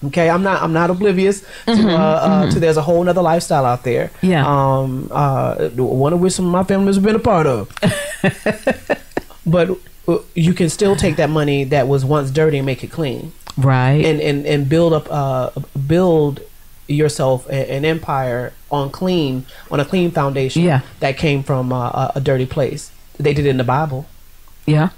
Okay, I'm not oblivious to there's a whole nother lifestyle out there. Yeah. One of which some of my families have been a part of. But you can still take that money that was once dirty and make it clean. Right. And build yourself an empire on a clean foundation that came from a dirty place. They did it in the Bible. Yeah.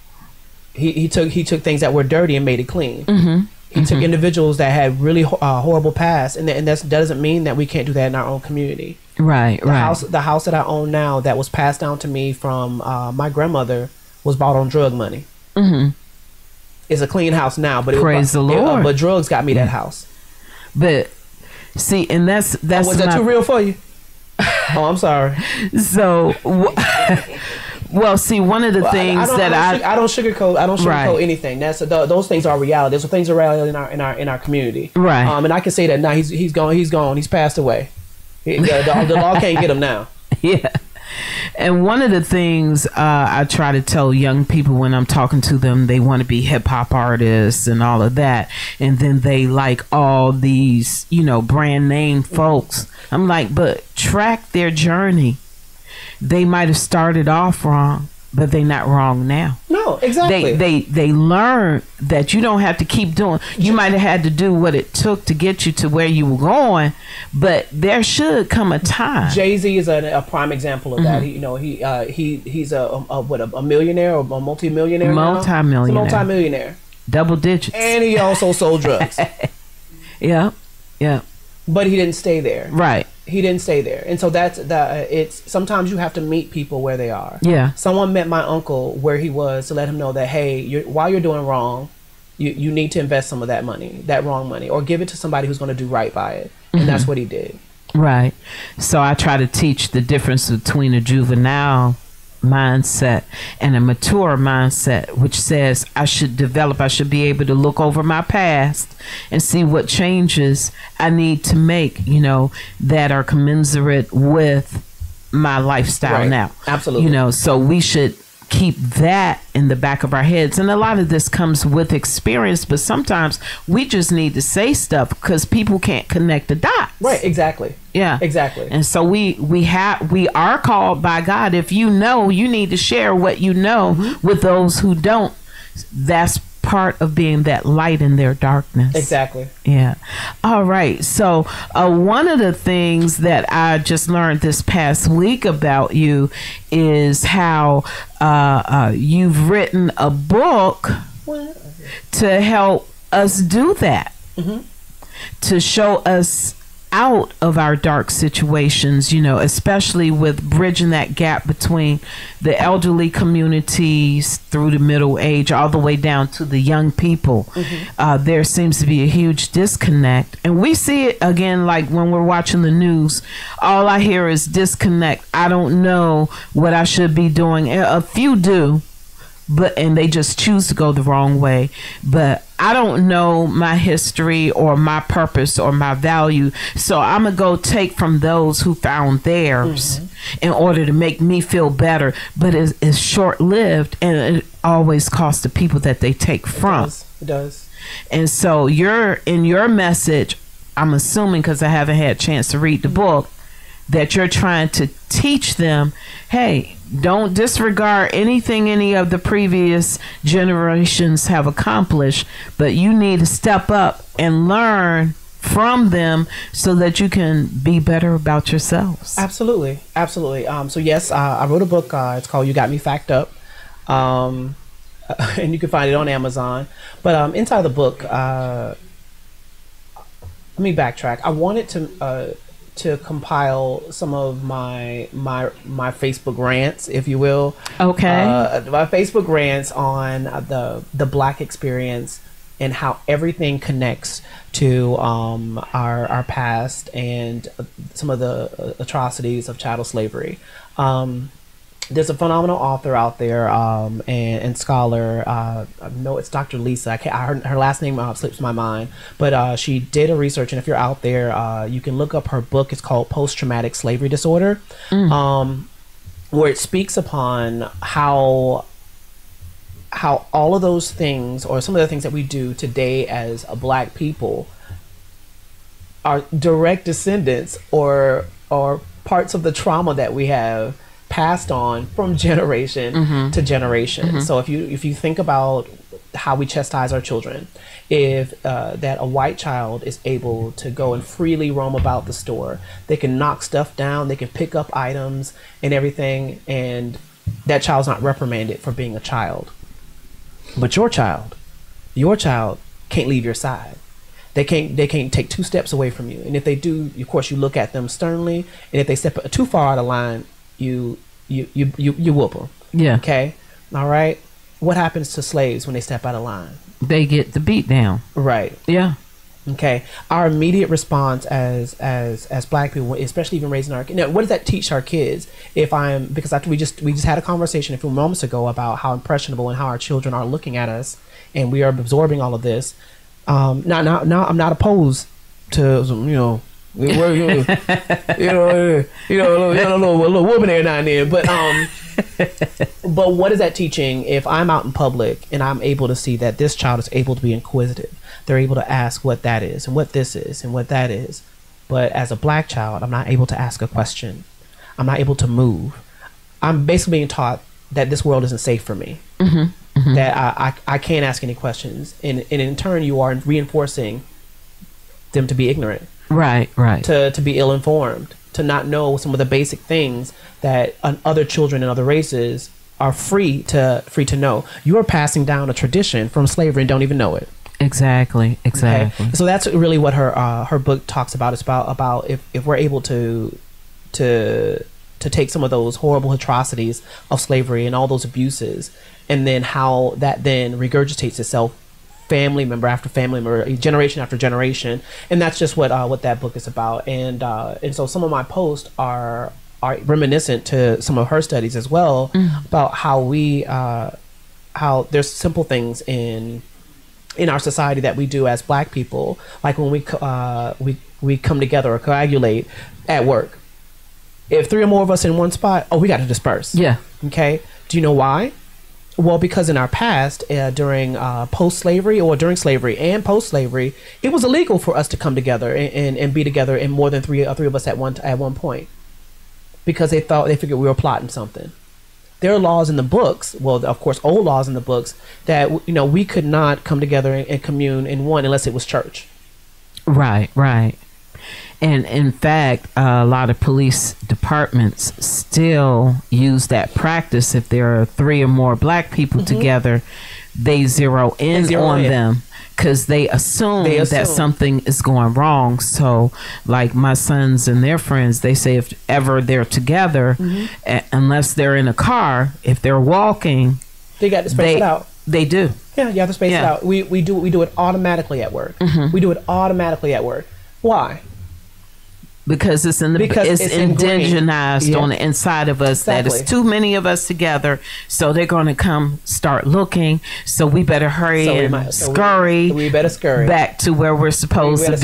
He took things that were dirty and made it clean. He took individuals that had really horrible past, and that doesn't mean that we can't do that in our own community. Right. The house that I own now, that was passed down to me from my grandmother, was bought on drug money. It's a clean house now, but praise the Lord. But drugs got me that house. But see, and that's was that too real for you? Oh, I'm sorry. So, well, see, one of the things I don't sugarcoat anything. Those things are reality. Those things are reality in our community. Right. And I can say that now. He's gone. He's passed away. The law can't get him now. Yeah. And one of the things I try to tell young people when I'm talking to them, they want to be hip hop artists and all of that. And then they like all these, brand name folks. I'm like, but track their journey. They might have started off wrong, but they're not wrong now. No, exactly. They learn that you don't have to keep doing. You might have had to do what it took to get you to where you were going, but there should come a time. Jay-Z is a prime example of that. He's a millionaire or a multi-millionaire. Multi-millionaire. He's a multi-millionaire. Double digits. And he also sold drugs. Yeah. But he didn't stay there. Right. He didn't stay there. And so it's sometimes you have to meet people where they are. Yeah. Someone met my uncle where he was to let him know that, hey, while you're doing wrong, you need to invest some of that money, that wrong money, or give it to somebody who's going to do right by it. And that's what he did. Right. So I try to teach the difference between a juvenile mindset and a mature mindset, which says I should be able to look over my past and see what changes I need to make, that are commensurate with my lifestyle now. Absolutely. So we should keep that in the back of our heads. And a lot of this comes with experience, but sometimes we just need to say stuff because people can't connect the dots. Right. Exactly. Yeah. Exactly. And so we are called by God. If you need to share what you know with those who don't. That's part of being that light in their darkness. Exactly. Yeah. All right. So one of the things that I just learned this past week about you is how you've written a book to help us do that, to show us out of our dark situations, you know, especially with bridging that gap between the elderly communities through the middle age all the way down to the young people. There seems to be a huge disconnect, and we see it again, like when we're watching the news, all I hear is disconnect. I don't know what I should be doing. A few do, and they just choose to go the wrong way. But I don't know my history or my purpose or my value. So I'm going to go take from those who found theirs in order to make me feel better. But it's short-lived, and it always costs the people that they take from. It does. And so in your message, I'm assuming, because I haven't had a chance to read the book, that you're trying to teach them, hey, don't disregard anything any of the previous generations have accomplished, but you need to step up and learn from them so that you can be better about yourselves. Absolutely. So yes, I wrote a book. It's called You Got Me Fact Up. And you can find it on Amazon. But inside the book, let me backtrack. I wanted to compile some of my Facebook rants, if you will. Okay. My Facebook rants on the Black experience and how everything connects to our past and some of the atrocities of chattel slavery. There's a phenomenal author out there and scholar. I know it's Dr. Lisa. Her last name slips my mind, but she did a research, and if you're out there, you can look up her book. It's called Post-Traumatic Slavery Disorder, where it speaks upon how all of those things, or some of the things that we do today as a Black people, are direct descendants or parts of the trauma that we have passed on from generation to generation. So if you think about how we chastise our children, if that a white child is able to go and freely roam about the store, they can knock stuff down, they can pick up items and everything, and that child's not reprimanded for being a child. But your child can't leave your side. They can't take 2 steps away from you, and if they do, of course, you look at them sternly, and if they step too far out of line, you whoop them. Yeah. Okay. All right. What happens to slaves when they step out of line? They get the beat down. Right. Yeah. Okay. Our immediate response as Black people, especially even raising our, what does that teach our kids? Because we just had a conversation a few moments ago about how impressionable and how our children are looking at us, and we are absorbing all of this. Now I'm not opposed to some, a little whooping there now and then, but what is that teaching if I'm out in public and I'm able to see that this child is able to be inquisitive? They're able to ask what that is and what this is and what that is. But as a Black child, I'm not able to ask a question. I'm not able to move. I'm basically being taught that this world isn't safe for me. That I can't ask any questions. And in turn, you are reinforcing them to be ignorant. Right. To be ill-informed, to not know some of the basic things that other children and other races are free to know. You are passing down a tradition from slavery and don't even know it. Exactly. Okay? So that's really what her book talks about. It's about if we're able to take some of those horrible atrocities of slavery and all those abuses, and then how that then regurgitates itself, family member after family member, generation after generation, and that's just what that book is about. And so some of my posts are reminiscent to some of her studies as well, about how there's simple things in our society that we do as Black people, like when we come together or coagulate at work. If 3 or more of us in one spot, we got to disperse. Yeah. Okay. Do you know why? Well, because in our past, during post-slavery, or during slavery and post-slavery, it was illegal for us to come together and be together in more than three of us at one point, because they figured we were plotting something. There are laws in the books, well, of course, old laws in the books, that we could not come together and commune in one unless it was church. Right. And in fact, a lot of police departments still use that practice. If there are 3 or more Black people together, they zero in on them, because they assume that something is going wrong. So like my sons and their friends, they say if ever they're together, unless they're in a car, if they're walking, they got to space it out. They do. Yeah, you have to space it out. We do it automatically at work. We do it automatically at work. Why? Because it's indigenized on the inside of us that it's too many of us together, so they're going to come start looking. So we better hurry and scurry. We better scurry back to where we're supposed to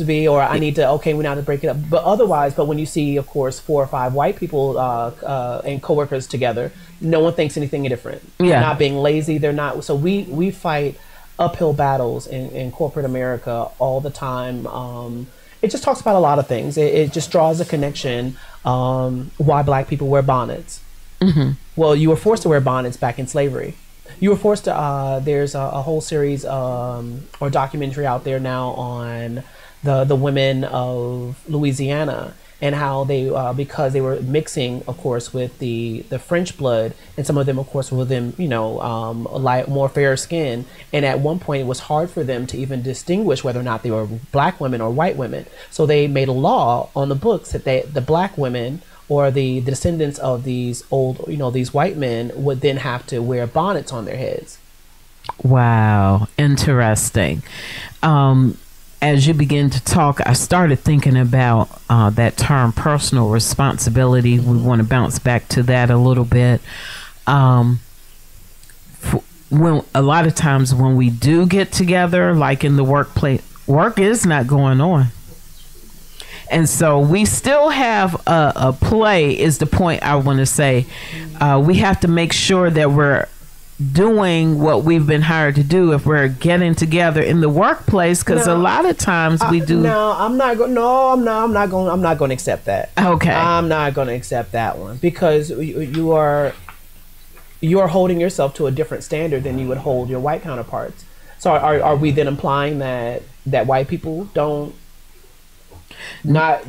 be. Or I need to. We now to break it up. But otherwise, when you see, of course, 4 or 5 white people and coworkers together, no one thinks anything different. They're not being lazy. They're not. So we fight uphill battles in corporate America all the time. It just talks about a lot of things. It just draws a connection. Why black people wear bonnets? Well, you were forced to wear bonnets back in slavery. You were forced to. There's a whole series or documentary out there now on the women of Louisiana and how they because they were mixing, of course, with the French blood, and some of them, of course, were them, light, more fair skin. And at one point, it was hard for them to even distinguish whether or not they were black women or white women. So they made a law on the books that the black women or the descendants of these old, these white men would then have to wear bonnets on their heads. Wow, interesting. As you begin to talk, I started thinking about that term personal responsibility. We want to bounce back to that a little bit. When a lot of times when we do get together, like in the workplace, work is not going on. And so we still have a play is the point I want to say. We have to make sure that we're doing what we've been hired to do if we're getting together in the workplace, because a lot of times we do. I'm not going to accept that. Okay. I'm not going to accept that one, because you are holding yourself to a different standard than you would hold your white counterparts. So are we then implying that white people don't not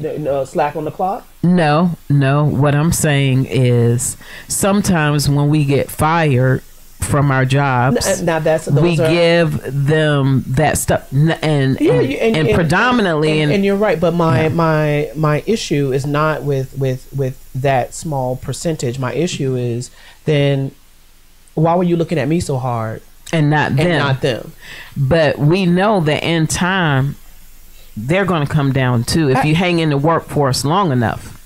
slack on the clock? No. What I'm saying is sometimes when we get fired from our jobs, we give them that stuff, and predominantly, and you're right. But my issue is not with that small percentage. My issue is, then why were you looking at me so hard and not them? But we know that in time they're going to come down too if you hang in the workforce long enough.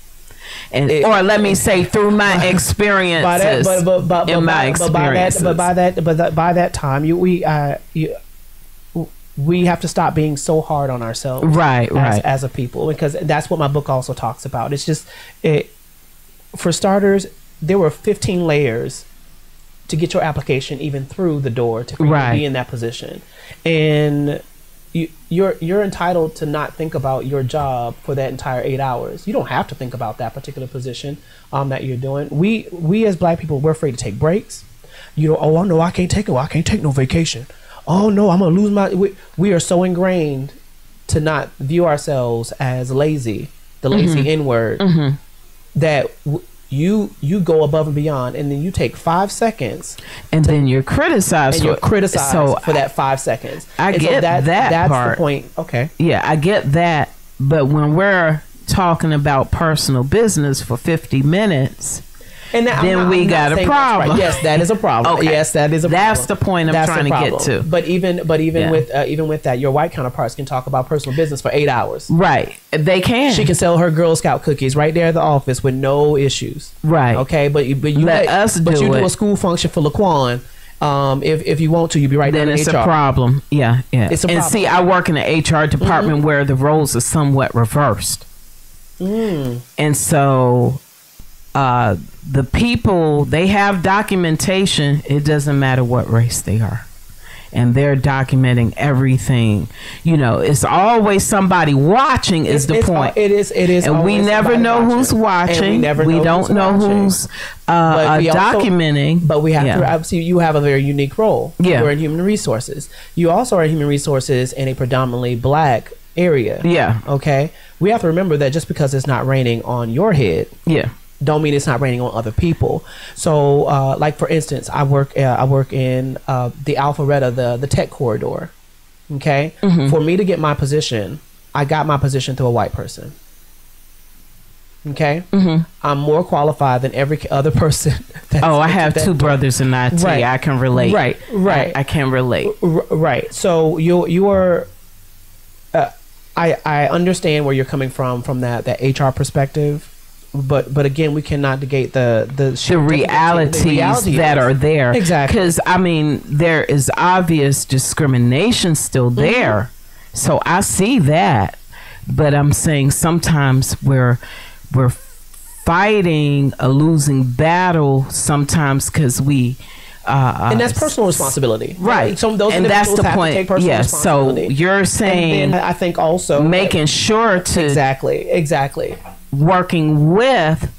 Or let me say, through my experiences, by that time, we have to stop being so hard on ourselves, right, as a people, because that's what my book also talks about. It's just, for starters, there were 15 layers to get your application even through the door to be in that position, and you're entitled to not think about your job for that entire 8 hours. You don't have to think about that particular position that you're doing. We as black people, we're afraid to take breaks. Oh no, I can't take no vacation. Oh no, I'm gonna lose my. We are so ingrained to not view ourselves as lazy, the lazy N-word, that you go above and beyond, and then you take 5 seconds, and then you're criticized. And you're criticized for that 5 seconds. I get that that's part. The point. Okay. Yeah, I get that. But when we're talking about personal business for 50 minutes, and then we got a problem. Right. Yes, that is a problem. Okay. Yes, that is a problem. That's the point I'm trying to get to. But even with that, your white counterparts can talk about personal business for 8 hours. Right. They can. She can sell her Girl Scout cookies right there at the office with no issues. Right. Okay. But you do a school function for Laquan. If you want to, you be right there. Then it's HR. A problem. Yeah. It's a problem. And see, I work in the HR department where the roles are somewhat reversed. And so the people, they have documentation. It doesn't matter what race they are, and they're documenting everything. It's always somebody watching is the point. It is, and we never know who's watching. We don't know who's documenting. But we have to. Obviously, you have a very unique role. Yeah, you're in human resources. You also are in human resources in a predominantly black area. Yeah. Okay. We have to remember that just because it's not raining on your head. Yeah. Don't mean it's not raining on other people. So, like for instance, I work in the Alpharetta, the tech corridor. Okay. For me to get my position, I got my position through a white person. Okay. I'm more qualified than every other person. I have two brothers in IT. Right. I can relate. Right. I can relate. Right. So you are. I understand where you're coming from that HR perspective, but again, we cannot negate the realities that are there. Exactly. Because I mean, there is obvious discrimination still there. So I see that, but I'm saying sometimes we're fighting a losing battle sometimes because we. And that's personal responsibility, right? Some of those and that's the have point. To take personal responsibility. So you're saying, and then I think also making sure to exactly working with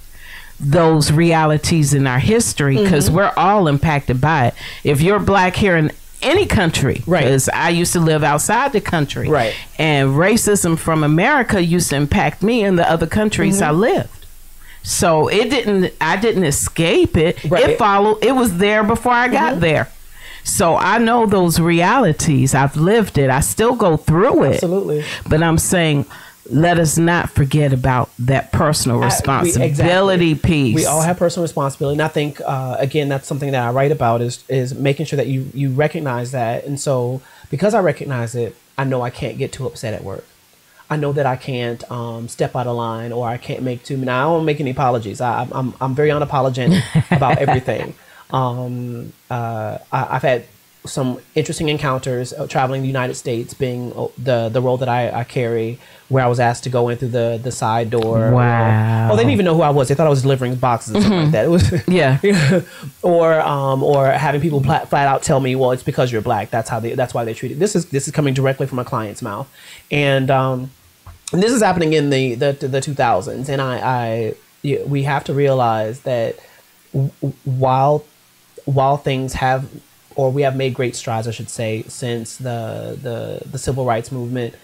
those realities in our history, because we're all impacted by it. If you're black here in any country, right? Because I used to live outside the country, right? And racism from America used to impact me in the other countries I lived. So I didn't escape it. Right. It followed. It was there before I got there. So I know those realities. I've lived it. I still go through it. Absolutely. But I'm saying, let us not forget about that personal responsibility piece. We all have personal responsibility. And I think, again, that's something that I write about is making sure that you recognize that. And so because I recognize it, I know I can't get too upset at work. I know that I can't step out of line, or I can't make too many. I don't make any apologies. I'm very unapologetic about everything. I've had some interesting encounters traveling the United States, being the role that I carry, where I was asked to go in through the side door. Wow. Or they didn't even know who I was. They thought I was delivering boxes and something like that. It was or having people flat out tell me, well, it's because you're black. That's why they treat it. This is coming directly from a client's mouth, and this is happening in the 2000s. And we have to realize that while things have, or we have made great strides, I should say, since the civil rights movement,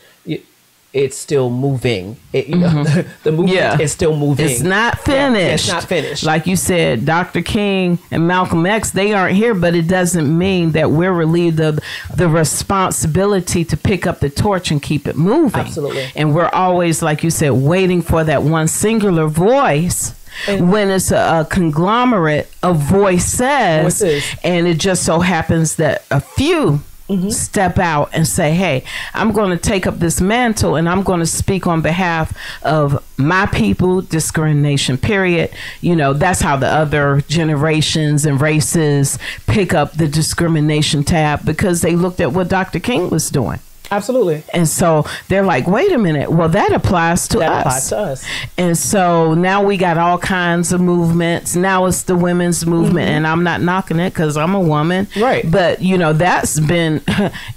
it's still moving. The movement is still moving. It's not finished. Yeah, it's not finished. Like you said, Dr. King and Malcolm X, they aren't here, but it doesn't mean that we're relieved of the responsibility to pick up the torch and keep it moving. Absolutely. And we're always, like you said, waiting for that one singular voice. And when it's a conglomerate of voices, and it just so happens that a few step out and say, hey, I'm going to take up this mantle and I'm going to speak on behalf of my people, discrimination, period. You know, that's how the other generations and races pick up the discrimination tab, because they looked at what Dr. King was doing. Absolutely. And so they're like, wait a minute. Well, that applies to us. And so now we got all kinds of movements. Now it's the women's movement. And I'm not knocking it because I'm a woman. Right. But, you know, that's been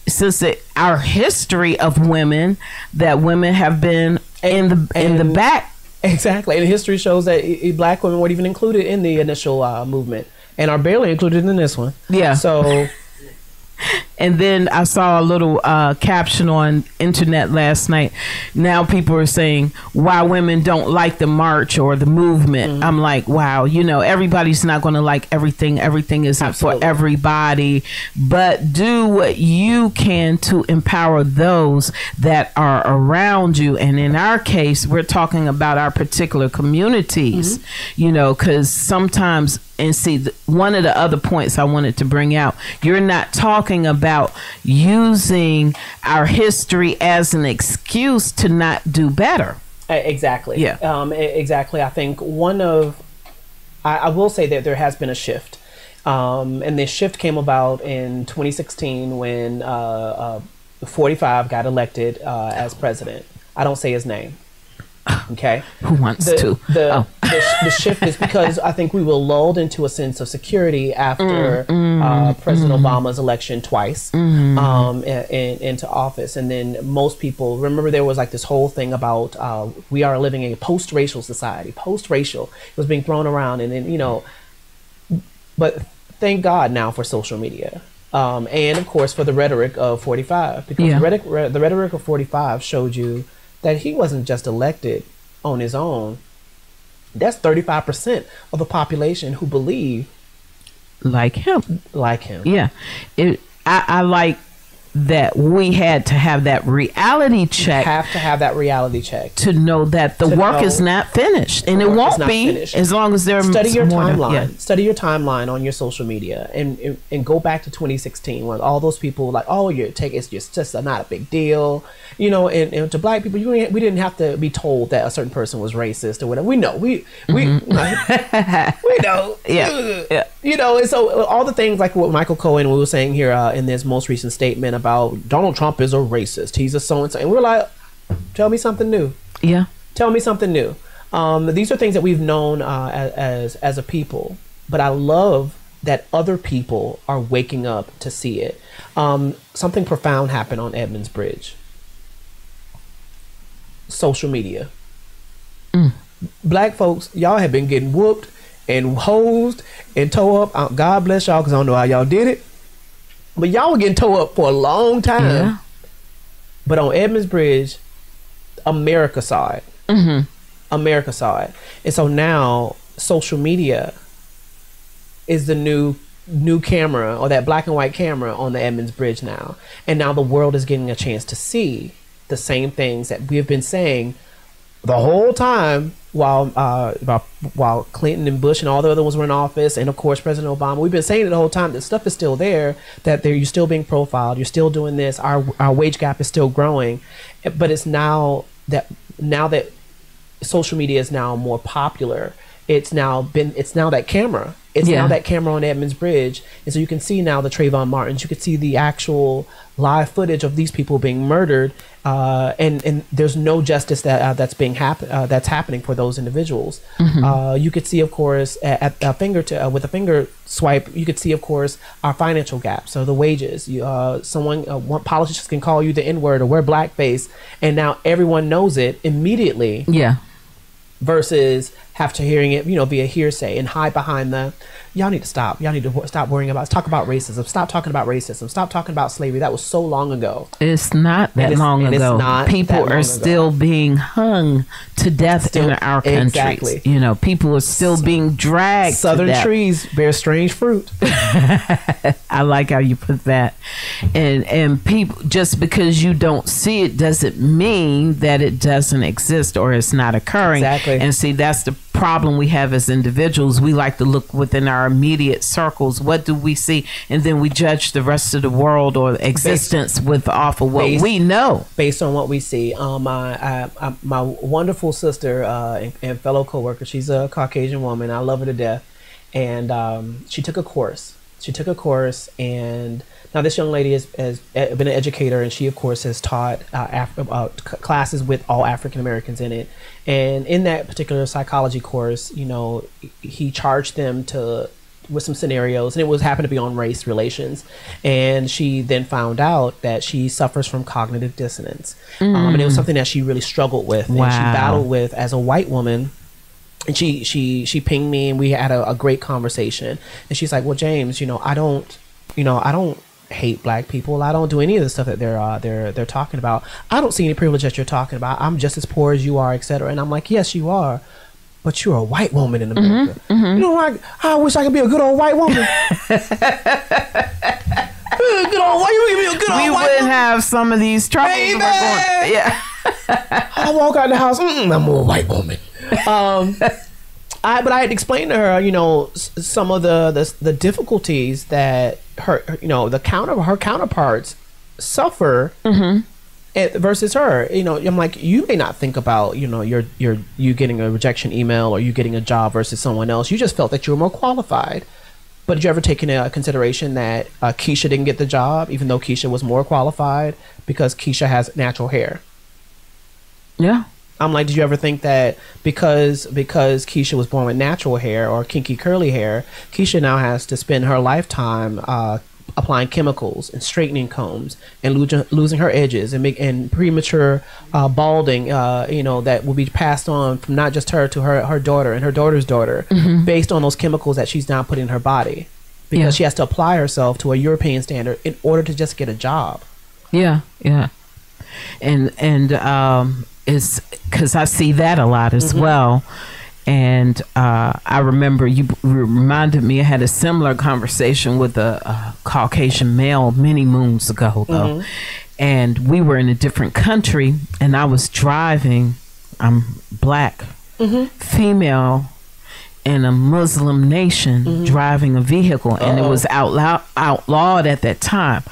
since our history of women, that women have been in the back. Exactly. And history shows that black women weren't even included in the initial movement and are barely included in this one. Yeah. So... And then I saw a little caption on internet last night. Now people are saying why women don't like the march or the movement. I'm like, wow, you know, everybody's not going to like everything. Everything isn't for everybody. But do what you can to empower those that are around you. And in our case, we're talking about our particular communities, you know, because sometimes, and see, one of the other points I wanted to bring out, you're not talking about using our history as an excuse to not do better. Exactly. Yeah. Exactly. I think I will say that there has been a shift. And this shift came about in 2016 when 45 got elected as president. I don't say his name. Okay. Who wants to? The shift is because I think we were lulled into a sense of security after President Obama's election twice into office. And then most people, remember there was like this whole thing about we are living in a post-racial society. Post-racial. It was being thrown around. And then, you know, but thank God now for social media. And of course for the rhetoric of 45. Because the rhetoric of 45 showed you that he wasn't just elected on his own. That's 35% of the population who believe like him. Like him. Yeah. I like that we had to have that reality check. You have to have that reality check to know that the work is not finished, and it won't be finished. As long as there's study your timeline. Study your timeline on your social media, and go back to 2016 when all those people were like, oh, it's just not a big deal, you know. And to black people, we didn't have to be told that a certain person was racist or whatever. We know, we know, yeah. You know. And so all the things like what Michael Cohen was saying here in this most recent statement about Donald Trump is a racist. He's a so-and-so. And we're like, tell me something new. Yeah. Tell me something new. These are things that we've known as a people. But I love that other people are waking up to see it. Something profound happened on Edmonds Bridge. Social media. Black folks, y'all have been getting whooped and hosed and tore up. God bless y'all, because I don't know how y'all did it. But y'all were getting tore up for a long time. Yeah. But on Edmonds Bridge, America saw it. America saw it. And so now social media is the new camera, or that black and white camera on the Edmonds Bridge now. And now the world is getting a chance to see the same things that we've been saying the whole time while Clinton and Bush and all the other ones were in office, and of course President Obama. We've been saying it the whole time. That stuff is still there. That you're still being profiled. You're still doing this. Our wage gap is still growing, but it's now that social media is now more popular. It's now that camera. It's now that camera on Edmonds Bridge, and so you can see now the Trayvon Martins. You can see the actual live footage of these people being murdered, and there's no justice that's happening for those individuals. You could see, of course, with a finger swipe, you could see, of course, our financial gap. So the wages. One politicians can call you the N-word or wear blackface, and now everyone knows it immediately. Yeah. Versus after hearing it, via hearsay and hide behind y'all need to stop. Y'all need to stop worrying about, talk about racism. Stop talking about racism. Stop talking about slavery. That was so long ago. It's not that long ago. People are still being hung to death in our countries. Exactly. People are still being dragged. Southern trees bear strange fruit. I like how you put that. And people, just because you don't see it doesn't mean that it doesn't exist or it's not occurring. Exactly. And see, that's the problem we have as individuals. We like to look within our immediate circles. What do we see? And then we judge the rest of the world or existence off of what we know. Based on what we see. My wonderful sister and fellow coworker, she's a Caucasian woman. I love her to death. And she took a course. And now this young lady has been an educator, and she, of course, has taught classes with all African Americans in it. And in that particular psychology course, he charged them with some scenarios, and it happened to be on race relations. And she then found out that she suffers from cognitive dissonance. And it was something that she really struggled with. Wow. And she battled with as a white woman. And she pinged me, and we had a great conversation. And she's like, well, James, I don't hate black people. I don't do any of the stuff that they're talking about. I don't see any privilege that you're talking about. I'm just as poor as you are, etc. And I'm like, yes, you are, but you're a white woman in America. I wish I could be a good old white woman. Good old white. You give me a good old we white wouldn't woman. Have some of these troubles. Baby! Yeah. I walk out the house. I'm a white woman. But I had explained to her, some of the difficulties that her counterparts suffer versus her. I'm like, you may not think about, you getting a rejection email or you getting a job versus someone else. You just felt that you were more qualified. But did you ever take into consideration that Keisha didn't get the job, even though Keisha was more qualified because Keisha has natural hair? Yeah. I'm like, did you ever think that because Keisha was born with natural hair or kinky curly hair, Keisha now has to spend her lifetime applying chemicals and straightening combs and losing her edges and premature balding, that will be passed on from not just her to her daughter and her daughter's daughter, based on those chemicals that she's now putting in her body, because she has to apply herself to a European standard in order to just get a job. Yeah, yeah, and it's because I see that a lot as well. And I remember you reminded me, I had a similar conversation with a Caucasian male many moons ago, though. And we were in a different country, and I was driving. I'm black, female, in a Muslim nation, driving a vehicle, and it was outlawed at that time.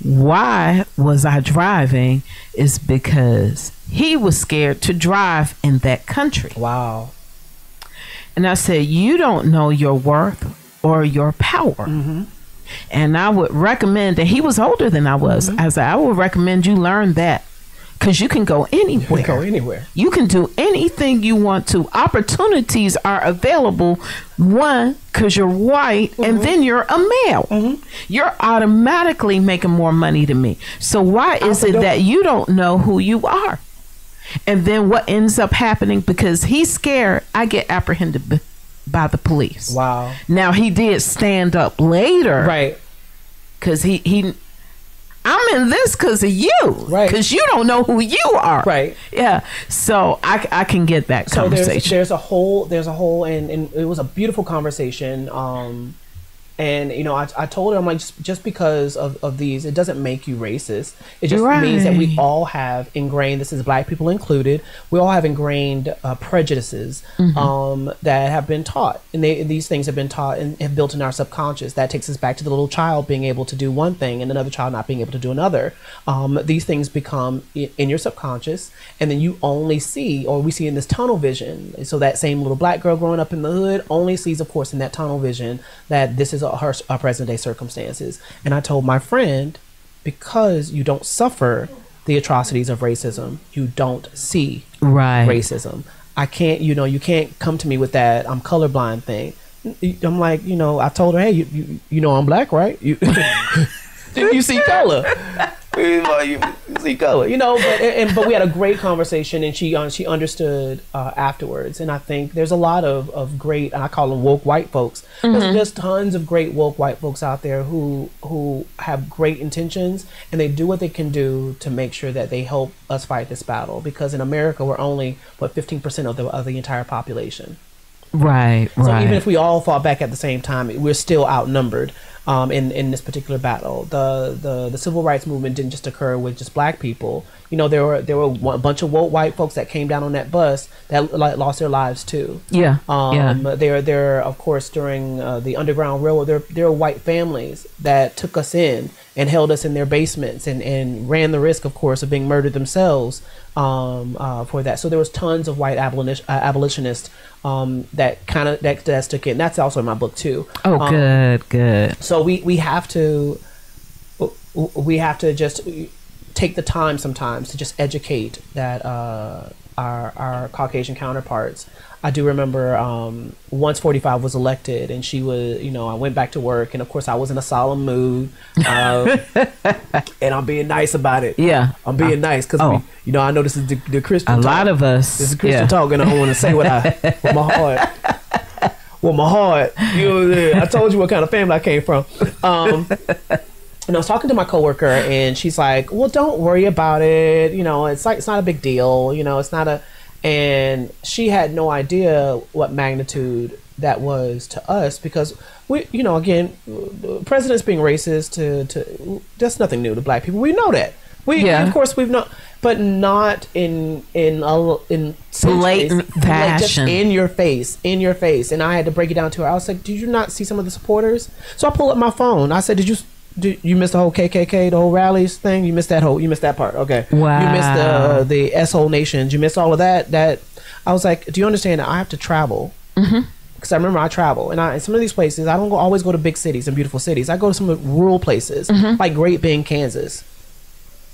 Why was I driving? Is because he was scared to drive in that country. Wow. And I said, you don't know your worth or your power. And I would recommend that he was older than I was. I said, I would recommend you learn that, because you can go anywhere. You can go anywhere. You can do anything you want to. Opportunities are available. One, because you're white, and then you're a male. You're automatically making more money than me. So why is it that you don't know who you are? And then what ends up happening, because he's scared, I get apprehended by the police. Wow. Now, he did stand up later. Right. Because I'm in this because of you. Right. Because you don't know who you are. Right. Yeah. So I can get that conversation. There's a whole, and it was a beautiful conversation. And, you know, I told her, I'm like, just because of these, it doesn't make you racist. It just means that we all have ingrained, this is black people included, we all have ingrained prejudices that have been taught. And these things have been taught and have built in our subconscious. That takes us back to the little child being able to do one thing and another child not being able to do another. These things become in your subconscious, and then you only see, or we see in this tunnel vision. So that same little black girl growing up in the hood only sees, of course, in that tunnel vision that this is her present day circumstances. And I told my friend, because you don't suffer the atrocities of racism, you don't see racism. I can't, you can't come to me with that I'm colorblind thing. I'm like, I told her, hey, you know I'm black, right? You see color. You see color, but we had a great conversation, and she understood afterwards. And I think there's a lot of great, and I call them woke white folks. There's just tons of great woke white folks out there who have great intentions, and they do what they can do to make sure that they help us fight this battle. Because in America, we're only 15% of the entire population. Right. So even if we all fought back at the same time, we're still outnumbered in this particular battle. The civil rights movement didn't just occur with just black people. There were a bunch of woke white folks that came down on that bus that lost their lives too. Yeah. There of course during the Underground Railroad, there were white families that took us in and held us in their basements and ran the risk, of course, of being murdered themselves for that. So there was tons of white abolitionists that stuck in. That's also in my book too. Oh, good. So we have to just take the time sometimes to just educate that our Caucasian counterparts. I do remember once 45 was elected, and she was, I went back to work, and of course I was in a solemn mood, and I'm being nice about it. Yeah, I'm being nice because I know this is the Christian. Talk. Lot of us. This is Christian talk, and I don't want to say what with my heart. With my heart, I told you what kind of family I came from. And I was talking to my coworker, and she's like, "Well, don't worry about it. It's not a big deal. It's not a." And she had no idea what magnitude that was to us, because we, again, presidents being racist to that's nothing new to black people. We know that. Of course, we've not, but not in blatant fashion, just in your face. And I had to break it down to her. I was like, "Did you not see some of the supporters?" So I pulled up my phone. I said, "Did you missed the whole KKK, the whole rallies thing? You missed that part. Okay. Wow. You missed the S-hole nations. You missed all of that. I was like, do you understand that I have to travel? Because I remember I travel, and in some of these places, I don't always go to big cities and beautiful cities. I go to some rural places, like Great Bend, Kansas,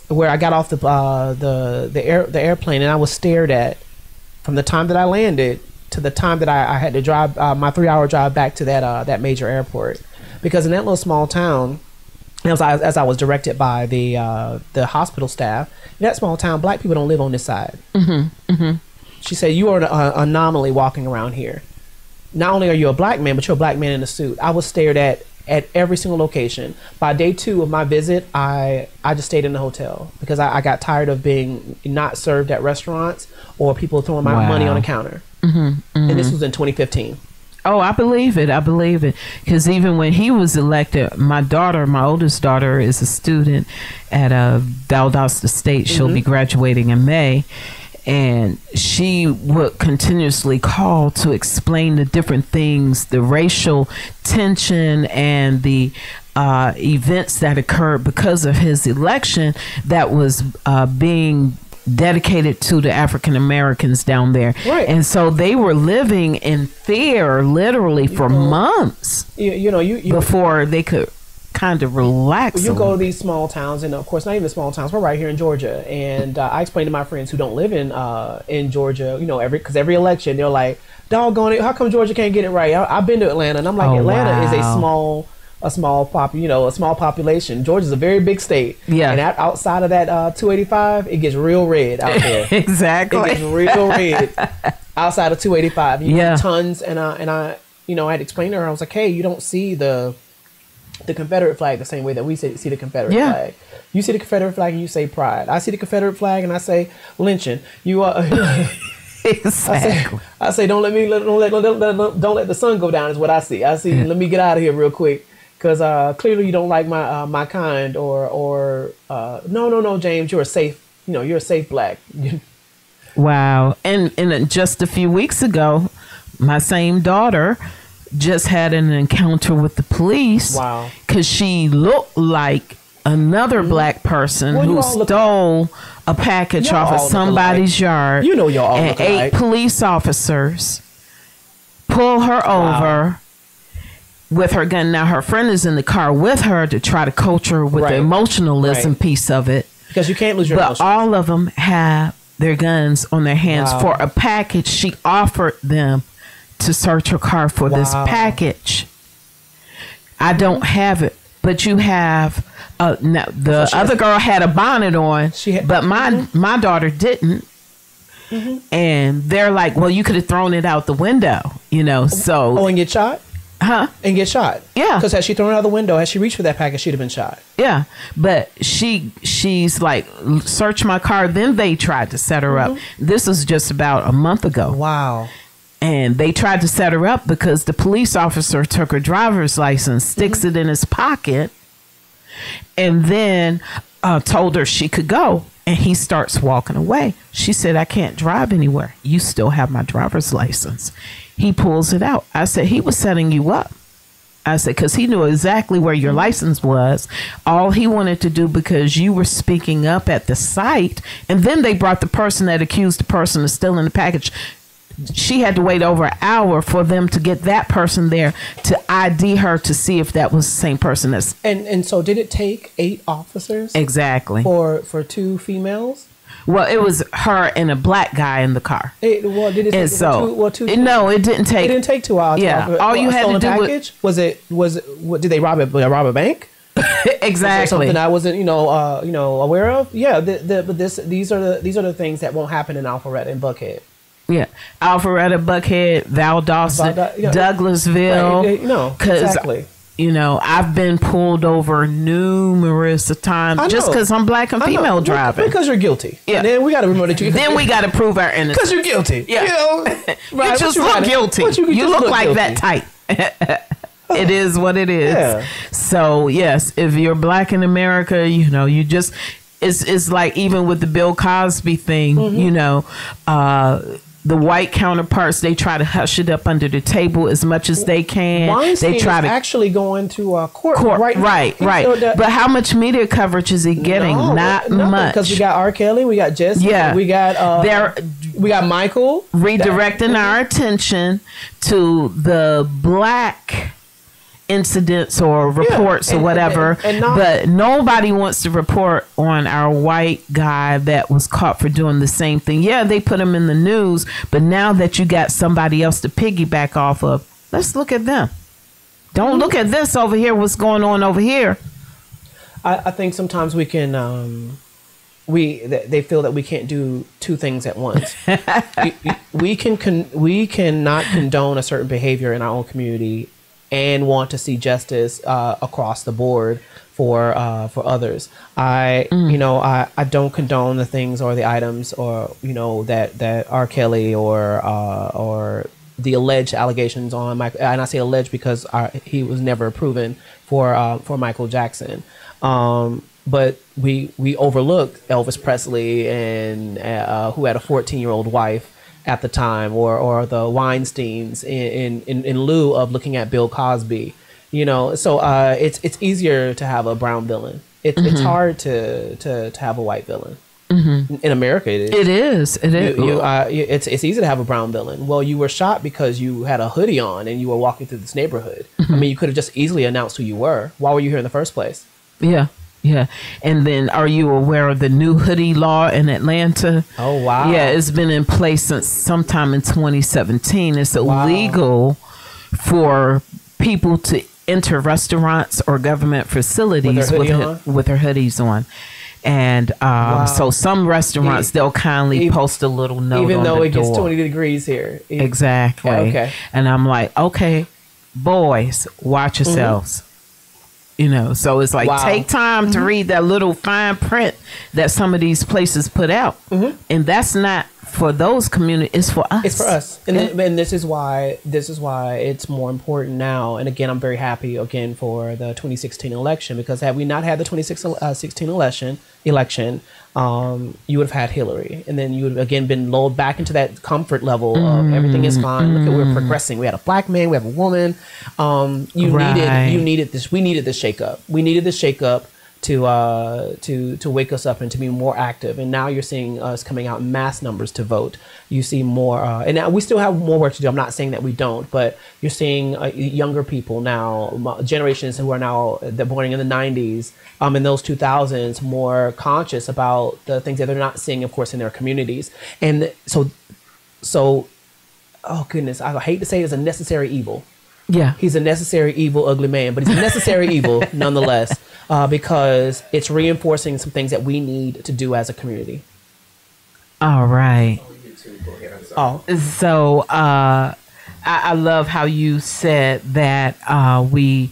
where I got off the airplane, and I was stared at from the time that I landed to the time that I had to drive my 3-hour drive back to that major airport, because in that little small town. As I was directed by the hospital staff, in that small town, black people don't live on this side. She said, "You are an anomaly walking around here. Not only are you a black man, but you're a black man in a suit." I was stared at every single location. By day 2 of my visit, I just stayed in the hotel because I got tired of being not served at restaurants or people throwing my money on the counter. And this was in 2015. Oh, I believe it. I believe it. Because even when he was elected, my oldest daughter, is a student at Valdosta State. She'll be graduating in May. And she would continuously call to explain the different things, the racial tension and the events that occurred because of his election that was being dedicated to the African Americans down there. Right. And so they were living in fear literally for months before they could kind of relax. You go to these small towns, and of course not even small towns, we're right here in Georgia, and I explain to my friends who don't live in Georgia, because every election they're like, doggone it, how come Georgia can't get it right? I've been to Atlanta, and I'm like, Atlanta is a small population. Georgia's a very big state. Yeah. And outside of that 285, it gets real red out there. Exactly. It gets real red outside of 285. Tons, and I had explained to her, I was like, hey, you don't see the Confederate flag the same way that we see the Confederate flag. You see the Confederate flag and you say pride. I see the Confederate flag and I say lynching. Exactly. I say don't let the sun go down is what I see. Let me get out of here real quick. Because clearly you don't like my kind, or no, James, you're a safe black. Wow. And just a few weeks ago, my same daughter just had an encounter with the police. Wow. Because she looked like another black person who stole a package off of somebody's yard. Y'all all and 8 police officers pull her over with her gun. Now her friend is in the car with her to try to coach her with the emotionalism piece of it, because you can't lose your emotions. But all of them have their guns on their hands for a package. She offered them to search her car for this package. I don't have it, but you have. Now, the other girl had a bonnet on, but my daughter didn't. And they're like, well, you could have thrown it out the window, so. Oh, and get shot? Huh? And get shot. Yeah. Because had she thrown it out the window, had she reached for that package, she'd have been shot. Yeah. But she's like, search my car. Then they tried to set her up. This was just about a month ago. Wow. And they tried to set her up because the police officer took her driver's license, sticks it in his pocket, and then told her she could go. And he starts walking away. She said, I can't drive anywhere. You still have my driver's license. He pulls it out. I said, he was setting you up. I said, because he knew exactly where your license was. All he wanted to do, because you were speaking up at the site. And then they brought the person that accused the person of stealing the package. She had to wait over an hour for them to get that person there to ID her to see if that was the same person. And so did it take 8 officers? Exactly. For 2 females? Well, it was her and a black guy in the car. Did it take two? No, it didn't take. It didn't take 2 hours. Yeah, all you had to do package? Was did they rob a bank? Exactly. Something I wasn't aware of. Yeah, but these are the things that won't happen in Alpharetta and Buckhead. Yeah, Alpharetta, Buckhead, Valdosta, Douglasville. Right. Exactly. I've been pulled over numerous times just because I'm black and female driving. Because you're guilty. Yeah. And then we got to remember that you. Then we got to prove our innocence. Because you're guilty. Yeah. Right. You just look guilty. You look like that type. It is what it is. Yeah. So yes, if you're black in America, you just. It's like even with the Bill Cosby thing, the white counterparts, they try to hush it up under the table as much as they can. Weinstein they try is to actually going to court right. But how much media coverage is he getting? Not much. Because we got R. Kelly, we got Jesse, we got we got Michael redirecting our attention to the black incidents or reports or whatever, but nobody wants to report on our white guy that was caught for doing the same thing. Yeah, they put him in the news, but now that you got somebody else to piggyback off of, let's look at them. Don't look at this over here, what's going on over here. I think sometimes we can they feel that we can't do 2 things at once. we cannot condone a certain behavior in our own community and want to see justice across the board for others. I don't condone the things or the items or that R. Kelly or the alleged allegations on Michael, and I say alleged because he was never proven for Michael Jackson. But we overlooked Elvis Presley and who had a 14-year-old wife at the time, or the Weinsteins in lieu of looking at Bill Cosby. So it's easier to have a brown villain. It's hard to have a white villain. In America, it is. It is. It's easy to have a brown villain. Well, you were shot because you had a hoodie on and you were walking through this neighborhood. I mean, you could have just easily announced who you were. Why were you here in the first place? Yeah. Yeah. And then are you aware of the new hoodie law in Atlanta? Oh, wow. Yeah, it's been in place since sometime in 2017. It's illegal for people to enter restaurants or government facilities with their hoodies on. And so some restaurants, they'll kindly post a little note even on though the it door. gets 20 degrees here. Exactly. Okay. And I'm like, okay, boys, watch yourselves. So it's like, take time to read that little fine print that some of these places put out. And that's not for those communities, it's for us. It's for us. And this is why it's more important now. And again, I'm very happy again for the 2016 election, because had we not had the 2016 election, you would have had Hillary, and then you would have again been lulled back into that comfort level of everything is fine. Look at, we're progressing. We had a black man, we have a woman. You needed this. We needed this shakeup. We needed this shakeup to wake us up and to be more active. And now you're seeing us coming out in mass numbers to vote. You see more, and now we still have more work to do. I'm not saying that we don't, but you're seeing younger people now, generations who are now born in the 90s, in those 2000s, more conscious about the things that they're not seeing, of course, in their communities. And so, oh goodness, I hate to say it's a necessary evil. Yeah. He's a necessary evil, ugly man, but he's a necessary evil nonetheless, because it's reinforcing some things that we need to do as a community. All right. Oh, so I love how you said that we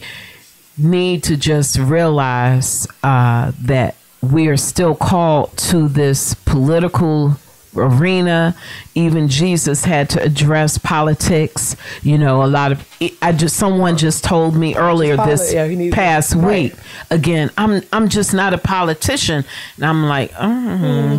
need to just realize that we are still called to this political arena. Even Jesus had to address politics. A lot of someone just told me earlier this past week. Again, I'm just not a politician, and I'm like,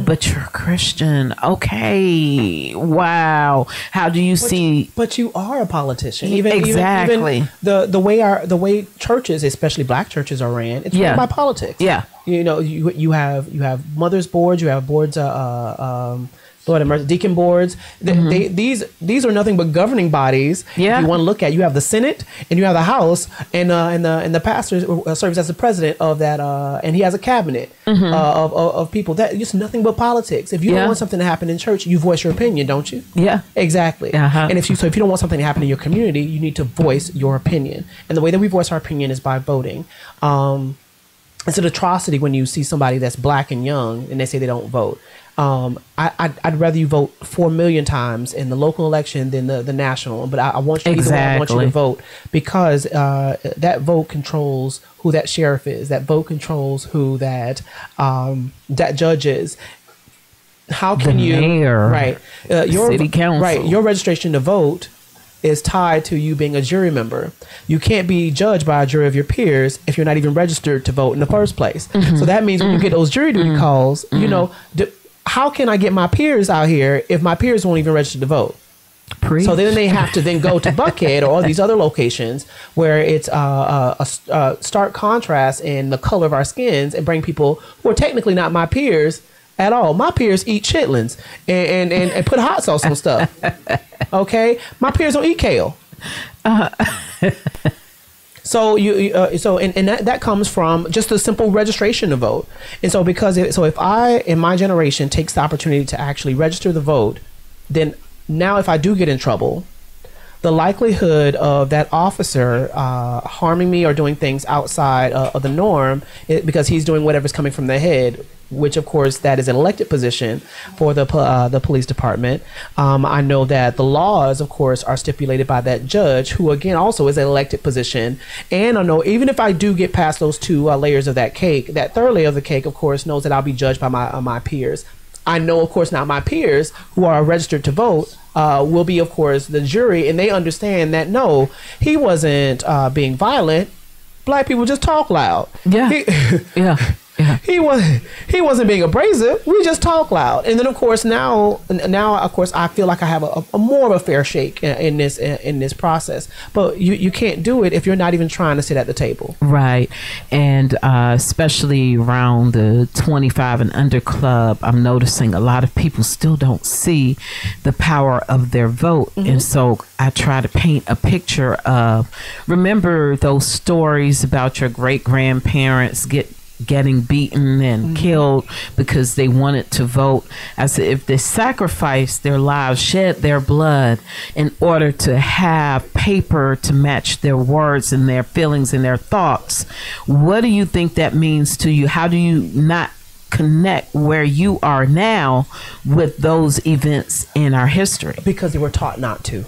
but you're a Christian. Okay, wow. How do you see? But you are a politician. Exactly. Even the way churches, especially black churches, are ran. It's run by politics. Yeah. You have mothers boards. You have boards. Lord have mercy, deacon boards. These are nothing but governing bodies. Yeah. If you want to look at, you have the Senate and you have the House, and the pastor serves as the president of that, and he has a cabinet of people. That just nothing but politics. If you don't want something to happen in church, you voice your opinion, don't you? Yeah, exactly. And if you don't want something to happen in your community, you need to voice your opinion. And the way that we voice our opinion is by voting. It's an atrocity when you see somebody that's black and young and they say they don't vote. I'd rather you vote 4 million times in the local election than the national. But I want you I want you to vote, because that vote controls who that sheriff is. That vote controls who that judge is. How can the mayor, your city council, your registration to vote is tied to you being a jury member. You can't be judged by a jury of your peers if you're not even registered to vote in the first place. So that means when you get those jury duty calls, how can I get my peers out here if my peers won't even register to vote? Preach. So then they have to then go to Buckhead or all these other locations where it's a stark contrast in the color of our skins, and bring people who are technically not my peers at all. My peers eat chitlins and put hot sauce on stuff. Okay, my peers don't eat kale. So that comes from just the simple registration to vote. And so if I in my generation takes the opportunity to actually register the vote, then now if I do get in trouble, the likelihood of that officer harming me or doing things outside of the norm, because he's doing whatever's coming from their head, which of course that is an elected position for the police department. I know that the laws, of course, are stipulated by that judge, who again also is an elected position. And I know even if I do get past those two layers of that cake, that third layer of the cake, of course, knows that I'll be judged by my peers. I know, of course, now my peers who are registered to vote will be, of course, the jury, and they understand that no, he wasn't being violent. Black people just talk loud. Yeah. Yeah. He wasn't being abrasive. We just talk loud. And then of course now of course I feel like I have a more of a fair shake in this process. But you can't do it if you're not even trying to sit at the table. Right. And especially around the 25 and under club, I'm noticing a lot of people still don't see the power of their vote. Mm-hmm. And so I try to paint a picture of, remember those stories about your great grandparents getting beaten and killed because they wanted to vote. I said, if they sacrificed their lives, shed their blood in order to have paper to match their words and their feelings and their thoughts, what do you think that means to you? How do you not connect where you are now with those events in our history? Because they were taught not to.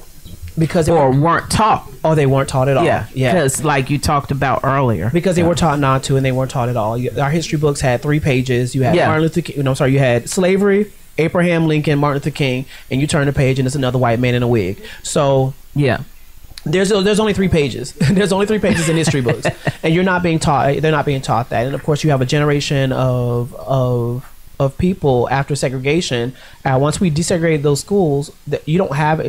Weren't taught. Oh, they weren't taught at all. Yeah. Because like you talked about earlier. Because they were taught not to, and they weren't taught at all. Our history books had 3 pages. You had Martin Luther King. No, sorry. You had slavery, Abraham Lincoln, Martin Luther King, and you turn the page and it's another white man in a wig. So yeah. There's only 3 pages. There's only 3 pages in history books, and you're not being taught. They're not being taught that. And of course, you have a generation of people after segregation. Once we desegregated those schools, that you don't have at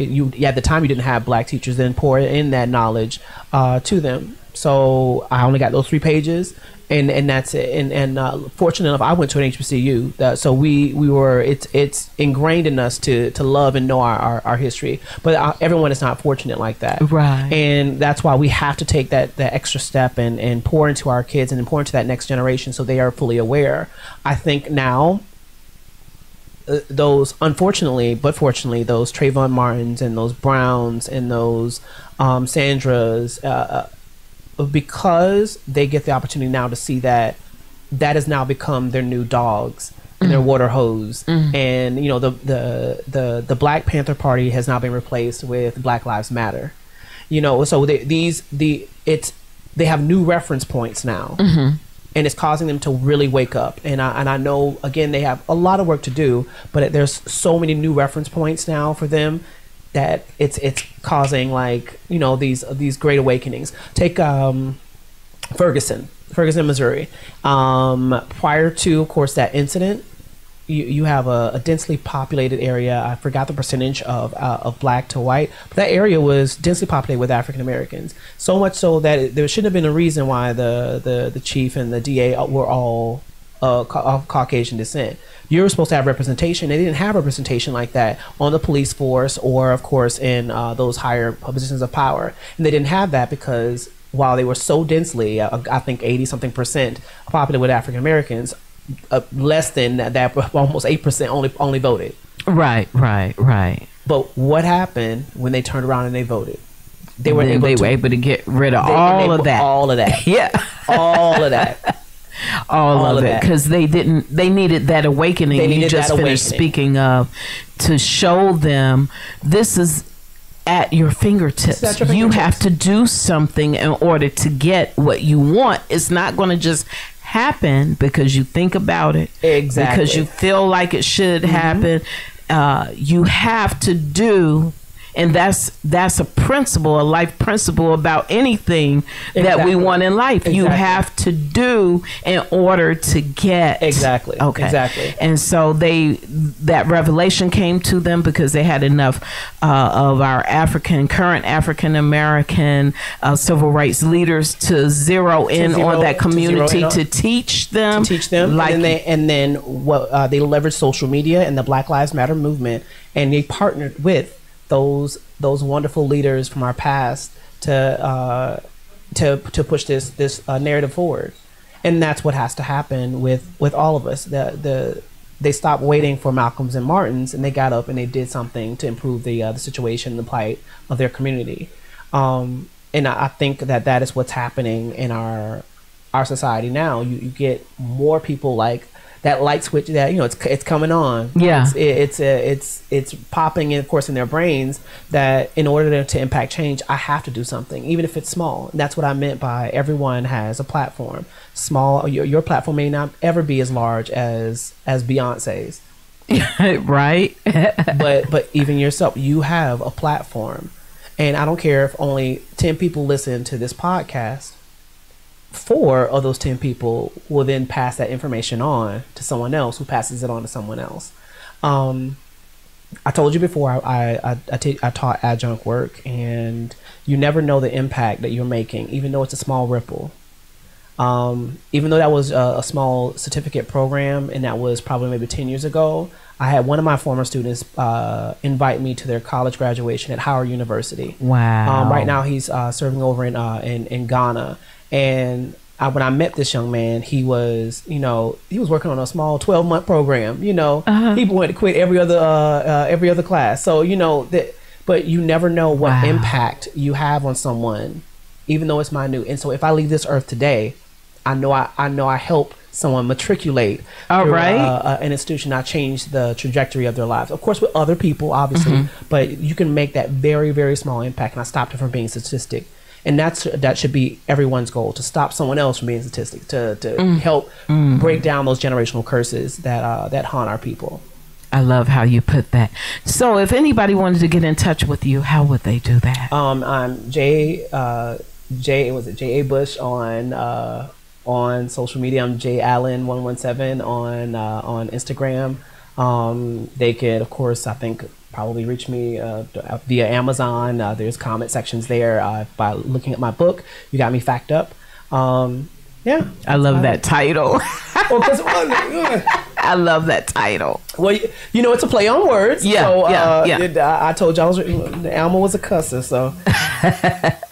the time you didn't have black teachers then pour in that knowledge to them. So I only got those 3 pages, and that's it. And fortunate enough, I went to an HBCU, so we were it's ingrained in us to love and know our history. But everyone is not fortunate like that, right? And that's why we have to take that extra step and pour into our kids and pour into that next generation so they are fully aware. I think now, those unfortunately but fortunately, those Trayvon Martins and those Browns and those Sandras, because they get the opportunity now to see that has now become their new dogs and their water hose. And you know, the Black Panther Party has now been replaced with Black Lives Matter. You know, so they have new reference points now. And it's causing them to really wake up. And I know, again, they have a lot of work to do, but there's so many new reference points now for them that it's causing, like, you know, these great awakenings. Take Ferguson, Missouri. Prior to, of course, that incident, you have a densely populated area. I forgot the percentage of black to white, but that area was densely populated with African Americans. So much so that there shouldn't have been a reason why the chief and the DA were all of Caucasian descent. You were supposed to have representation. They didn't have representation like that on the police force or, of course, in those higher positions of power. And they didn't have that because while they were so densely, I think 80-something% populated with African Americans, less than that, almost 8% only voted. Right. But what happened when they turned around and they voted? They were able to get rid of all of that. Yeah, all of that. All of it, because they needed that awakening. You just finished speaking of, to show them this is at your fingertips. You have to do something in order to get what you want. It's not going to just happen because you think about it, because you feel like it should happen. You have to do. And that's a principle, a life principle about anything that we want in life. You have to do in order to get. Okay. And so that revelation came to them because they had enough of our current African American civil rights leaders to zero in on that community to teach them. Like, and then they leveraged social media and the Black Lives Matter movement, and they partnered with those wonderful leaders from our past to push this narrative forward. And that's what has to happen with all of us. They stopped waiting for Malcolms and Martins, and they got up and they did something to improve the situation, the plight of their community. And I think that is what's happening in our society now. You get more people like that light switch that, it's coming on. Yeah. It's popping in, of course, in their brains that in order to impact change, I have to do something, even if it's small. And that's what I meant by everyone has a platform. Small, your platform may not ever be as large as Beyonce's. Right. but even yourself, you have a platform. And I don't care if only 10 people listen to this podcast. 4 of those 10 people will then pass that information on to someone else who passes it on to someone else. I told you before, I taught adjunct work, and you never know the impact that you're making, even though it's a small ripple. Even though that was a small certificate program, and that was probably maybe 10 years ago, I had one of my former students invite me to their college graduation at Howard University. Wow. Right now he's serving over in Ghana. And when I met this young man, he was working on a small 12-month program. He wanted to quit every other class. So but you never know what impact you have on someone, even though it's minute. And so if I leave this earth today, I know I help someone matriculate through an institution. I change the trajectory of their lives, of course, with other people, obviously, but you can make that very, very small impact. And I stopped it from being a statistic. And that should be everyone's goal, to stop someone else from being a statistic, to help break down those generational curses that haunt our people. I love how you put that. So if anybody wanted to get in touch with you, how would they do that? I'm J.A. Bush on social media. I'm J Allen 117 on Instagram. They could, of course, I think, probably reach me via Amazon. There's comment sections there by looking at my book. You Got Me Fact Up. Yeah, I love that title. I love that title. Well, it's a play on words. Yeah, so, I told you Alma was a cusser, so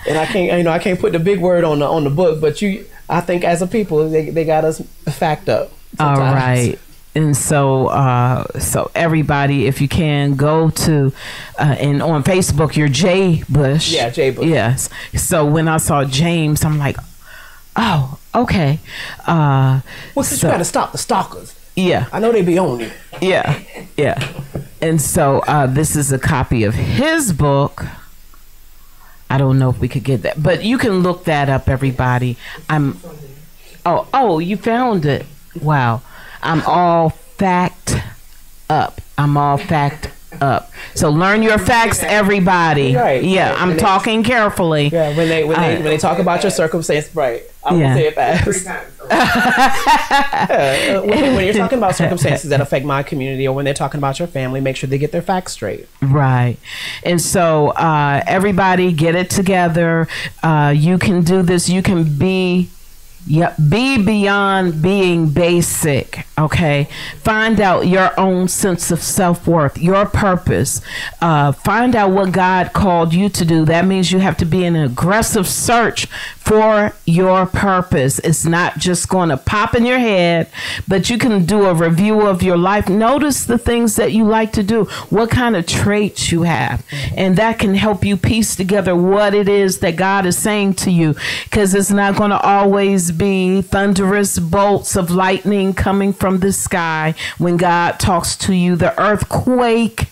and I can't put the big word on the book, but I think as a people they got us fact up sometimes. All right. And so everybody, if you can, go to and on Facebook, you're J Bush. Yeah, J Bush. Yes. So when I saw James, I'm like, oh, okay. Well, since you got to stop the stalkers. Yeah. I know they be on you. Yeah. Yeah. And so this is a copy of his book. I don't know if we could get that, but you can look that up, everybody. Oh, you found it. Wow. I'm all fact up. So learn your facts, everybody. Right. Yeah, I'm talking carefully. Yeah, when they talk about your circumstance, right? I'm gonna say it fast. When you're talking about circumstances that affect my community, or when they're talking about your family, make sure they get their facts straight. Right. And so everybody, get it together. You can do this. You can be beyond being basic. Okay, find out your own sense of self-worth, your purpose. Find out what God called you to do. That means you have to be in an aggressive search for your purpose. It's not just going to pop in your head, but you can do a review of your life. Notice the things that you like to do, what kind of traits you have, and that can help you piece together what it is that God is saying to you, because it's not going to always be thunderous bolts of lightning coming from the sky. When God talks to you, the earthquake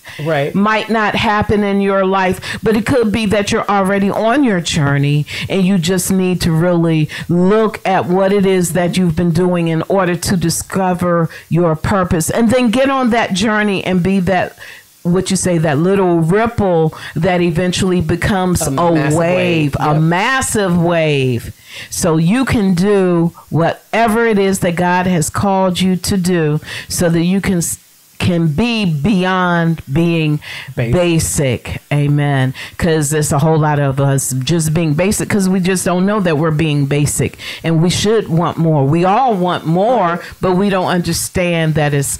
might not happen in your life, but it could be that you're already on your journey and you just need to really look at what it is that you've been doing in order to discover your purpose, and then get on that journey and be that, what you say, that little ripple that eventually becomes a wave, a massive wave. So you can do whatever it is that God has called you to do, so that you can be beyond being basic. Amen. Because there's a whole lot of us just being basic because we just don't know that we're being basic, and we should want more. We all want more, but we don't understand that it's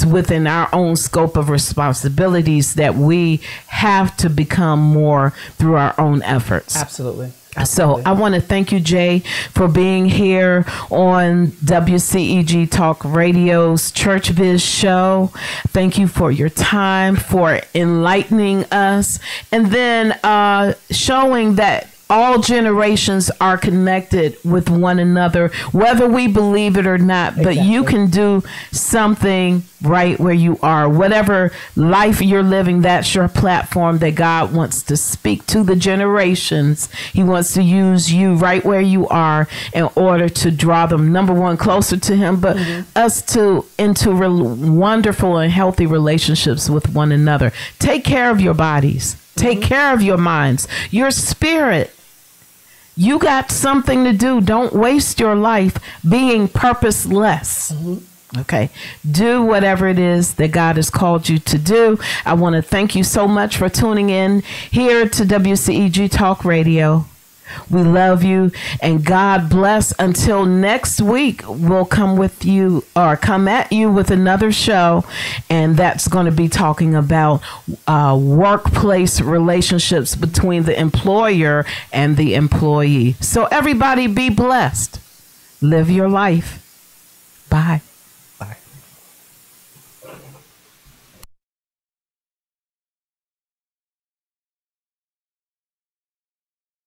within our own scope of responsibilities that we have to become more through our own efforts. Absolutely. So I want to thank you, Jay, for being here on WCEG Talk Radio's Church Viz show. Thank you for your time, for enlightening us, and then showing that all generations are connected with one another, whether we believe it or not. But you can do something right where you are. Whatever life you're living, that's your platform that God wants to speak to the generations. He wants to use you right where you are in order to draw them, number one, closer to him, but us into wonderful and healthy relationships with one another. Take care of your bodies. Take care of your minds, your spirit. You got something to do. Don't waste your life being purposeless. Okay. Do whatever it is that God has called you to do. I want to thank you so much for tuning in here to WCEG Talk Radio. We love you, and God bless. Until next week, we'll come with you or come at you with another show, and that's going to be talking about workplace relationships between the employer and the employee. So everybody be blessed. Live your life. Bye.